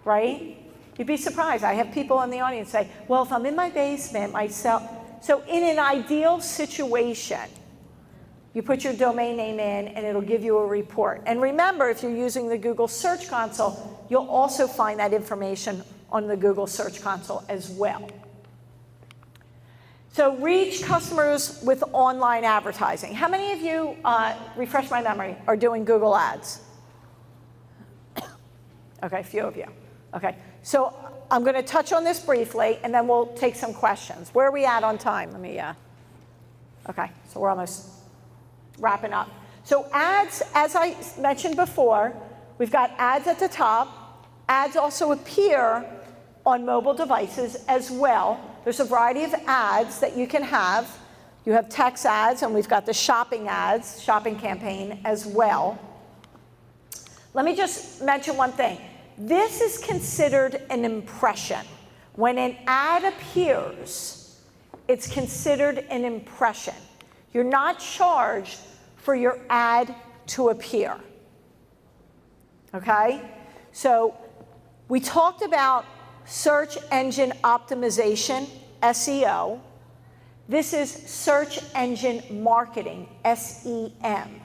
right? You'd be surprised. I have people in the audience say, well, if I'm in my basement myself. So in an ideal situation, you put your domain name in and it'll give you a report. And remember, if you're using the Google Search Console, you'll also find that information on the Google Search Console as well. So reach customers with online advertising. How many of you, refresh my memory, are doing Google Ads? Okay, a few of you. Okay, so I'm going to touch on this briefly, and then we'll take some questions. Where are we at on time? Let me, okay, so we're almost wrapping up. So ads, as I mentioned before, we've got ads at the top. Ads also appear on mobile devices as well. There's a variety of ads that you can have. You have text ads, and we've got the shopping ads, shopping campaign as well. Let me just mention one thing. This is considered an impression. When an ad appears, it's considered an impression. You're not charged for your ad to appear. Okay? So we talked about search engine optimization, SEO. This is search engine marketing, SEM.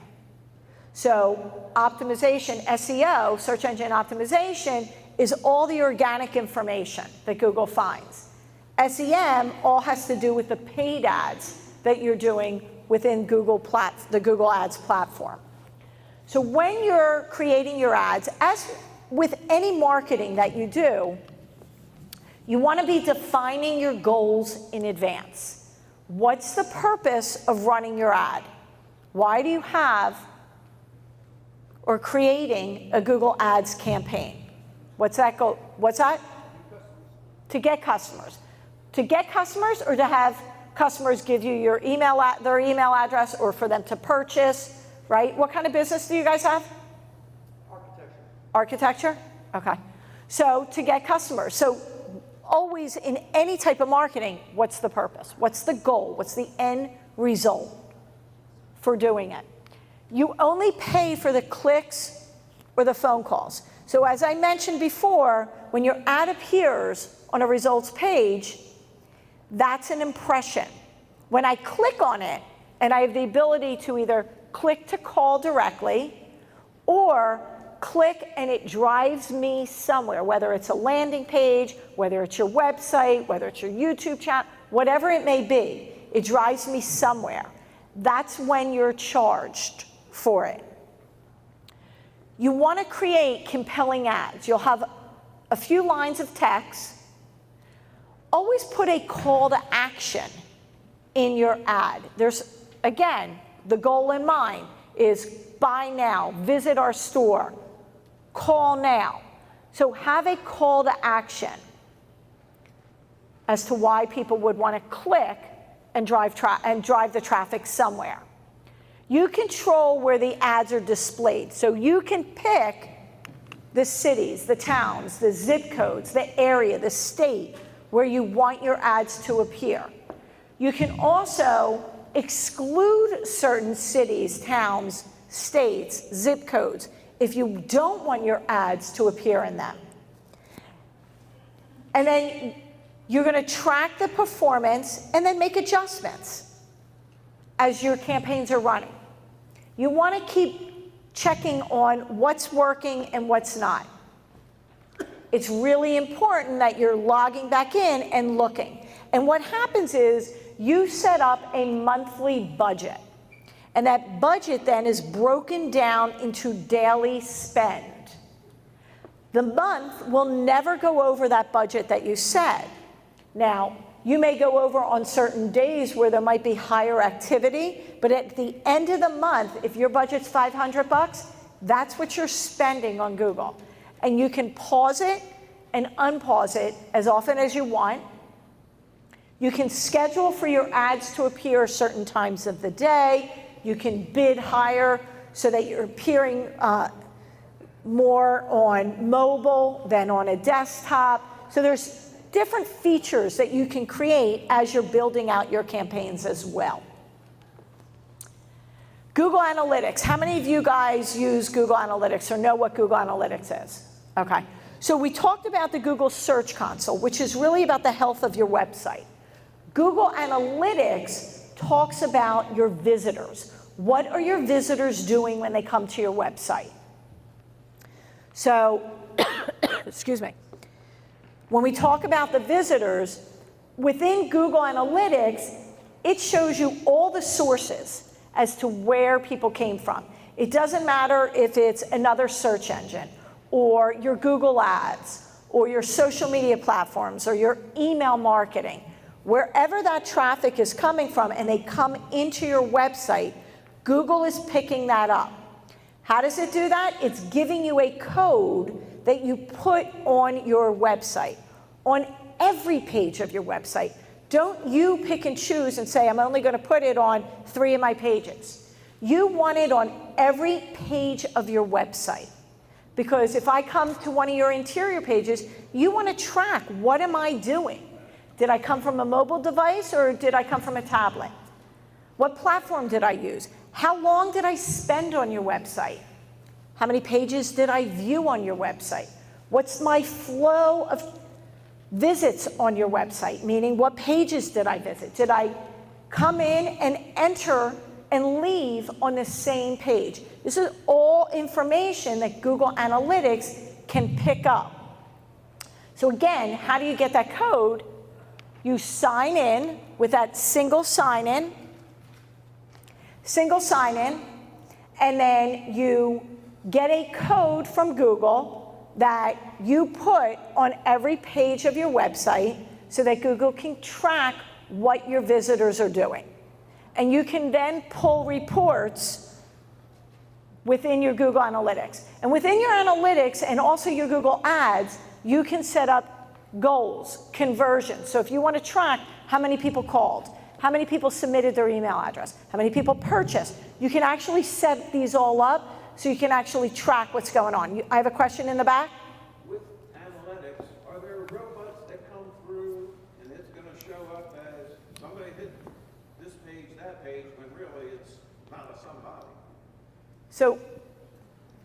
So optimization, SEO, search engine optimization, is all the organic information that Google finds. SEM all has to do with the paid ads that you're doing within the Google Ads platform. So when you're creating your ads, as with any marketing that you do, you want to be defining your goals in advance. What's the purpose of running your ad? Why do you have or creating a Google Ads campaign? What's that goal? What's that? To get customers. To get customers, or to have customers give you your their email address, or for them to purchase, right? What kind of business do you guys have? Architecture? Okay. So to get customers. So always in any type of marketing, what's the purpose? What's the goal? What's the end result for doing it? You only pay for the clicks or the phone calls. So as I mentioned before, when your ad appears on a results page, that's an impression. When I click on it, and I have the ability to either click to call directly, or click and it drives me somewhere, whether it's a landing page, whether it's your website, whether it's your YouTube channel, whatever it may be, it drives me somewhere. That's when you're charged for it. You want to create compelling ads. You'll have a few lines of text. Always put a call to action in your ad. There's, again, the goal in mind is buy now, visit our store, call now. So have a call to action as to why people would want to click and drive the traffic somewhere. You control where the ads are displayed. So you can pick the cities, the towns, the zip codes, the area, the state where you want your ads to appear. You can also exclude certain cities, towns, states, zip codes if you don't want your ads to appear in them. And then you're going to track the performance and then make adjustments as your campaigns are running. You want to keep checking on what's working and what's not. It's really important that you're logging back in and looking. And what happens is you set up a monthly budget. And that budget then is broken down into daily spend. The month will never go over that budget that you set. Now, you may go over on certain days where there might be higher activity, but at the end of the month, if your budget's $500, that's what you're spending on Google. And you can pause it and unpause it as often as you want. You can schedule for your ads to appear certain times of the day. You can bid higher so that you're appearing more on mobile than on a desktop. So there's different features that you can create as you're building out your campaigns as well. Google Analytics. How many of you guys use Google Analytics or know what Google Analytics is? Okay. So we talked about the Google Search Console, which is really about the health of your website. Google Analytics talks about your visitors. What are your visitors doing when they come to your website? So, excuse me. When we talk about the visitors, within Google Analytics, it shows you all the sources as to where people came from. It doesn't matter if it's another search engine, or your Google ads, or your social media platforms, or your email marketing. Wherever that traffic is coming from and they come into your website, Google is picking that up. How does it do that? It's giving you a code that you put on your website, on every page of your website. Don't you pick and choose and say, I'm only going to put it on 3 of my pages. You want it on every page of your website. Because if I come to one of your interior pages, you want to track, what am I doing? Did I come from a mobile device or did I come from a tablet? What platform did I use? How long did I spend on your website? How many pages did I view on your website? What's my flow of visits on your website? Meaning, what pages did I visit? Did I come in and enter and leave on the same page? This is all information that Google Analytics can pick up. So again, how do you get that code? You sign in with that single sign-in, and then you get a code from Google that you put on every page of your website so that Google can track what your visitors are doing. And you can then pull reports within your Google Analytics. And within your Analytics and also your Google Ads, you can set up goals, conversions. So if you want to track how many people called, how many people submitted their email address, how many people purchased, you can actually set these all up so you can actually track what's going on. I have a question in the back. With analytics, are there robots that come through and it's going to show up as somebody hit this page, that page, when really it's not a somebody? So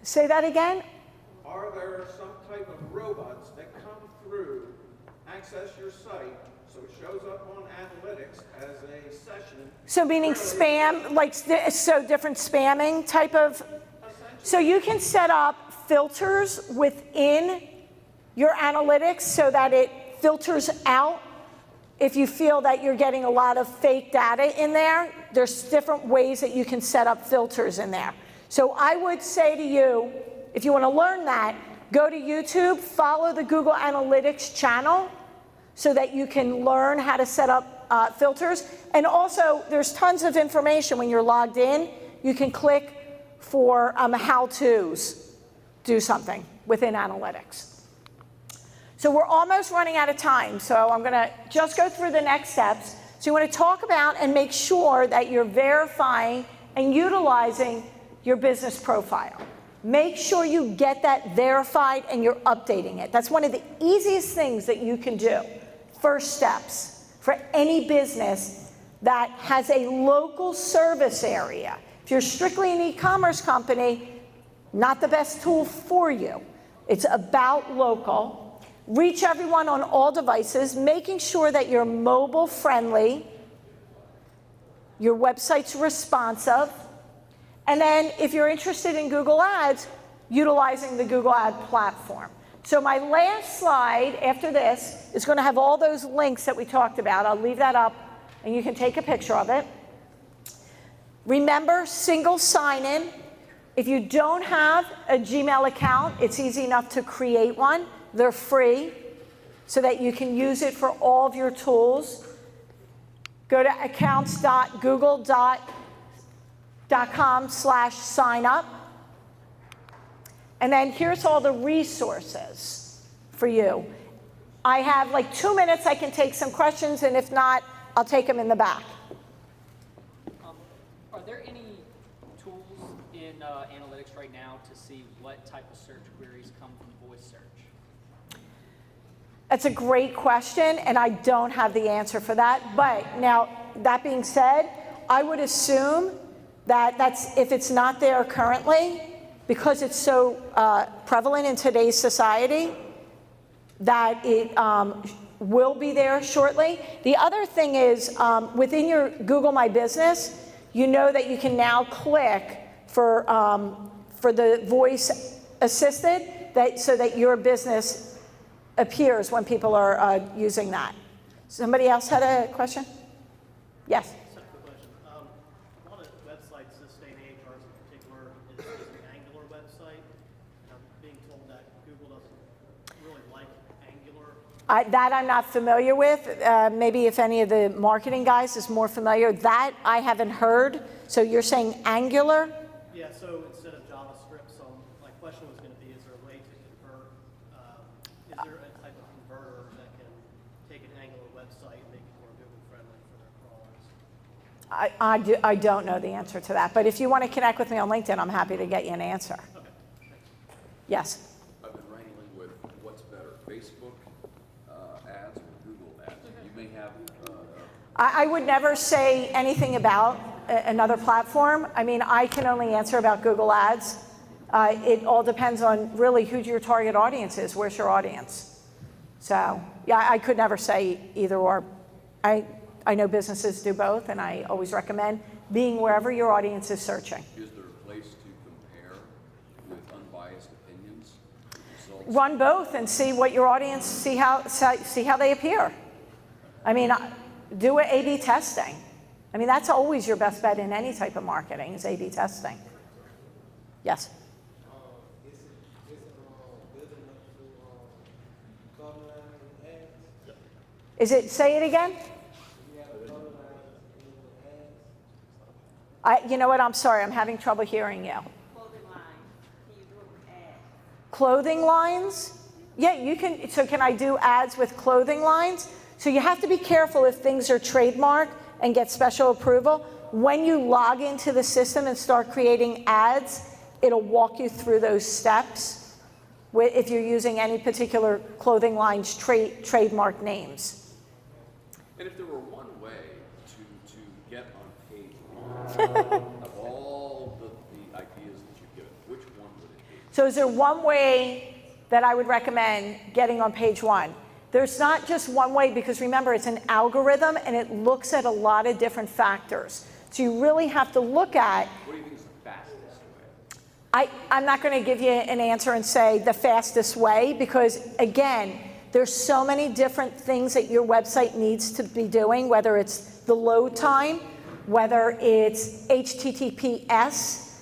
say that again. Are there some type of robots that come through, access your site, so it shows up on analytics as a session? So meaning spam, like, so different spamming type of. So you can set up filters within your analytics so that it filters out if you feel that you're getting a lot of fake data in there. There's different ways that you can set up filters in there. So I would say to you, if you want to learn that, go to YouTube, follow the Google Analytics channel so that you can learn how to set up filters. And also, there's tons of information when you're logged in. You can click for how-tos, do something within analytics. So we're almost running out of time, so I'm going to just go through the next steps. So you want to talk about and make sure that you're verifying and utilizing your business profile. Make sure you get that verified and you're updating it. That's one of the easiest things that you can do. First steps for any business that has a local service area. If you're strictly an e-commerce company, not the best tool for you. It's about local. Reach everyone on all devices, making sure that you're mobile friendly, your website's responsive, and then if you're interested in Google Ads, utilizing the Google Ad platform. So my last slide after this is going to have all those links that we talked about. I'll leave that up and you can take a picture of it. Remember, single sign-in. If you don't have a Gmail account, it's easy enough to create one. They're free so that you can use it for all of your tools. Go to accounts.google.com/sign-up. And then here's all the resources for you. I have like 2 minutes. I can take some questions, and if not, I'll take them in the back. Are there any tools in analytics right now to see what type of search queries come from voice search? That's a great question, and I don't have the answer for that. But now, that being said, I would assume that if it's not there currently, because it's so prevalent in today's society, that it will be there shortly. The other thing is, within your Google My Business, you know that you can now click for the voice assisted, so that your business appears when people are using that. Somebody else had a question? Yes. So That I'm not familiar with. Maybe if any of the marketing guys is more familiar. That I haven't heard. So you're saying Angular? Yeah, so instead of JavaScript, so my question was going to be, is there a way to convert, is there a type of converter that can take an Angular website and make it more Google friendly for their crawlers? I don't know the answer to that. But if you want to connect with me on LinkedIn, I'm happy to get you an answer. Okay, thanks. Yes. I've been wrangling with what's better, Facebook ads or Google ads. You may have. I would never say anything about another platform. I mean, I can only answer about Google Ads. It all depends on really who your target audience is. Where's your audience? So, yeah, I could never say either or. I know businesses do both, and I always recommend being wherever your audience is searching. Is there a place to compare with unbiased opinions? Results? Run both and see what your audience, see how they appear. I mean, do A/B testing. I mean, that's always your best bet in any type of marketing is A/B testing. Yes. Is it, say it again? You know what, I'm sorry, I'm having trouble hearing you. Clothing line, can you do it with ads? Clothing lines? Yeah, you can, so can I do ads with clothing lines? So you have to be careful if things are trademarked and get special approval. When you log into the system and start creating ads, it'll walk you through those steps if you're using any particular clothing line's trademark names. And if there were one way to get on page one of all the ideas that you've given, which one would it be? So is there one way that I would recommend getting on page one? There's not just one way, because remember, it's an algorithm and it looks at a lot of different factors. So you really have to look at. What do you think is the fastest way? I'm not going to give you an answer and say the fastest way, because again, there's so many different things that your website needs to be doing, whether it's the load time, whether it's HTTPS,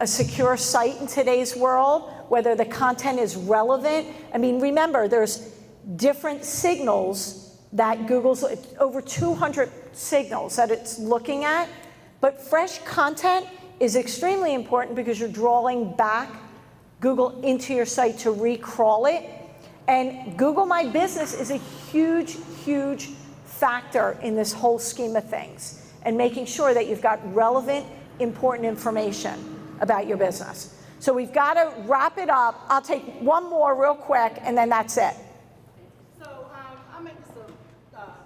a secure site in today's world, whether the content is relevant. I mean, remember, there's different signals that Google's, over 200 signals that it's looking at, but fresh content is extremely important because you're drawing back Google into your site to recrawl it. And Google My Business is a huge, huge factor in this whole scheme of things, and making sure that you've got relevant, important information about your business. So we've got to wrap it up. I'll take one more real quick, and then that's it. So I'll make this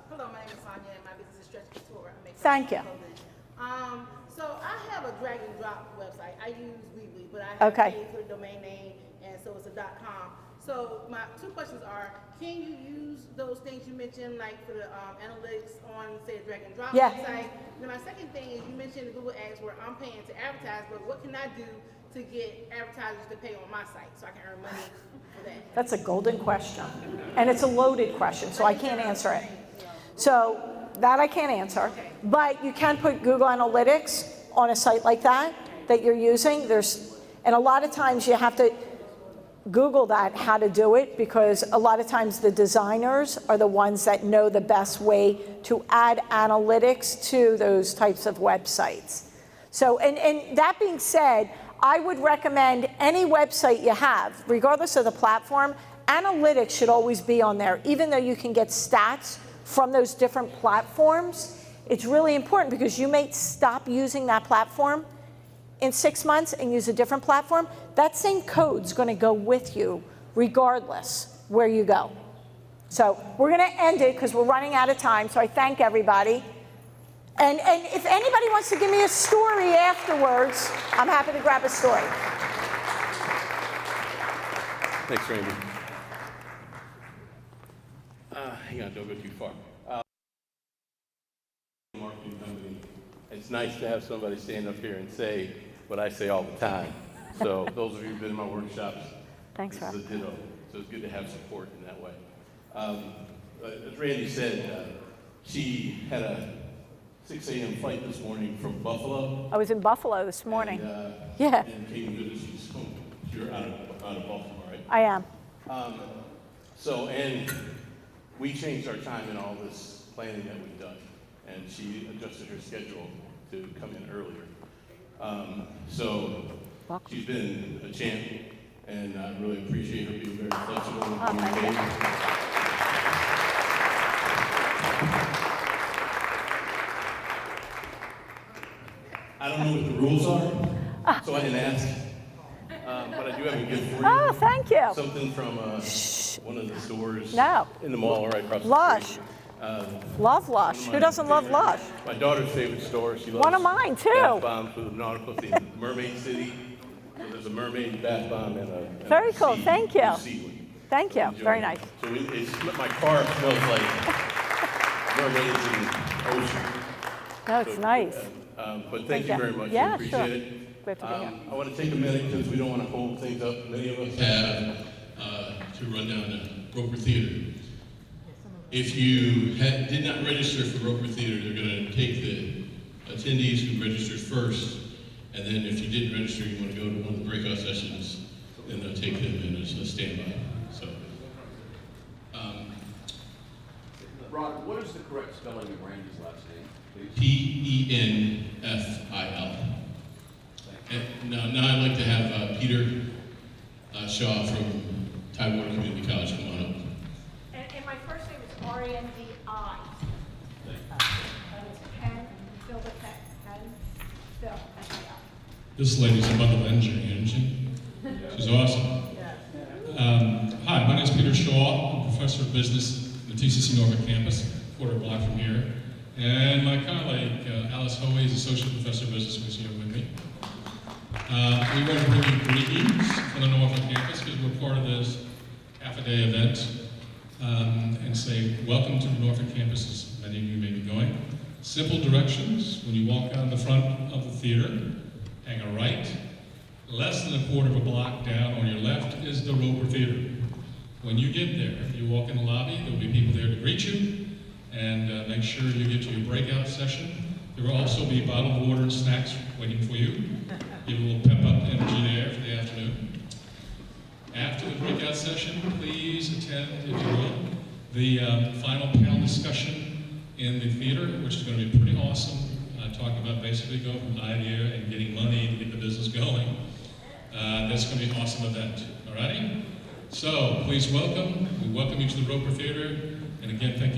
hello, my name is Sonia, and my business is Stretch Couture. I make Thank you. clothing. So I have a drag and drop website. I use Weebly, but I have Okay. paid for the domain name, and so it's a .com. So my two questions are, can you use those things you mentioned, like for the analytics on, say, a drag and drop Yeah. website? And then my second thing is, you mentioned the Google Ads where I'm paying to advertise, but what can I do to get advertisers to pay on my site so I can earn money for that? That's a golden question, and it's a loaded question, so I can't answer it. So that I can't answer, but you can put Google Analytics on a site like that you're using. And a lot of times you have to Google that, how to do it, because a lot of times the designers are the ones that know the best way to add analytics to those types of websites. So, and that being said, I would recommend any website you have, regardless of the platform, analytics should always be on there. Even though you can get stats from those different platforms, it's really important because you may stop using that platform in 6 months and use a different platform. That same code's going to go with you regardless where you go. So we're going to end it because we're running out of time, so I thank everybody. And if anybody wants to give me a story afterwards, I'm happy to grab a story. Thanks, Randy. Hang on, don't go too far. Marketing company. It's nice to have somebody stand up here and say what I say all the time. So those of you who've been in my workshops, Thanks, this is Rob. a ditto. So it's good to have support in that way. As Randy said, she had a 6 a.m. flight this morning from Buffalo. I was in Buffalo this morning. And, Yeah. And came to she's home. You're out of Baltimore, right? I am. So, and we changed our time in all this planning that we've done, and she adjusted her schedule to come in earlier. So she's been a champ, and I really appreciate her being very flexible and communicating. I don't know what the rules are, so I didn't ask. But I do have a gift for you. Oh, thank you. Something from one of the stores No. in the mall right across the Lush. street. Love Lush. Who doesn't love Lush? My daughter's favorite store. She loves One of mine, too. bath bombs with a nautical theme. Mermaid City. So there's a mermaid bath bomb and a Very cool. sea- Thank you. sea one. Thank you. Enjoy Very it. nice. So my car smells like mermaids and ocean. No, it's nice. But thank you very much. Yeah, I appreciate sure. it. Great to be here. I want to take a minute, since we don't want to hold things up. Many of us have to run down to Roper Theater. If you did not register for Roper Theater, they're going to take the attendees who registered first, and then if you didn't register, you want to go to one of the breakout sessions, then they'll take them in as a standby. So, Rod, what is the correct spelling of Randy's last name, please? Penfil. And now I'd like to have Peter Shaw from Tidewater Community College come on up. And my first name is Randi. Penfil the Penfil. This lady's a mother engine, isn't she? She's awesome. Hi, my name is Peter Shaw. I'm a professor of business at the TCC Norfolk campus, quarter block from here. And my colleague, Alice Hoey, is associate professor of business, who's here with me. We want to bring you greetings from the Norfolk campus because we're part of this half-a-day event and say welcome to the Norfolk campus, as many of you may be going. Simple directions: when you walk out the front of the theater, hang a right. Less than a quarter of a block down on your left is the Roper Theater. When you get there, you walk in the lobby, there will be people there to greet you and make sure you get to your breakout session. There will also be bottled water and snacks waiting for you. Give a little pep up energy there for the afternoon. After the breakout session, please attend, if you will, the final panel discussion in the theater, which is going to be pretty awesome. Talking about basically going from idea and getting money to get the business going. That's going to be an awesome event. All righty? So please welcome. We welcome you to the Roper Theater. And again, thank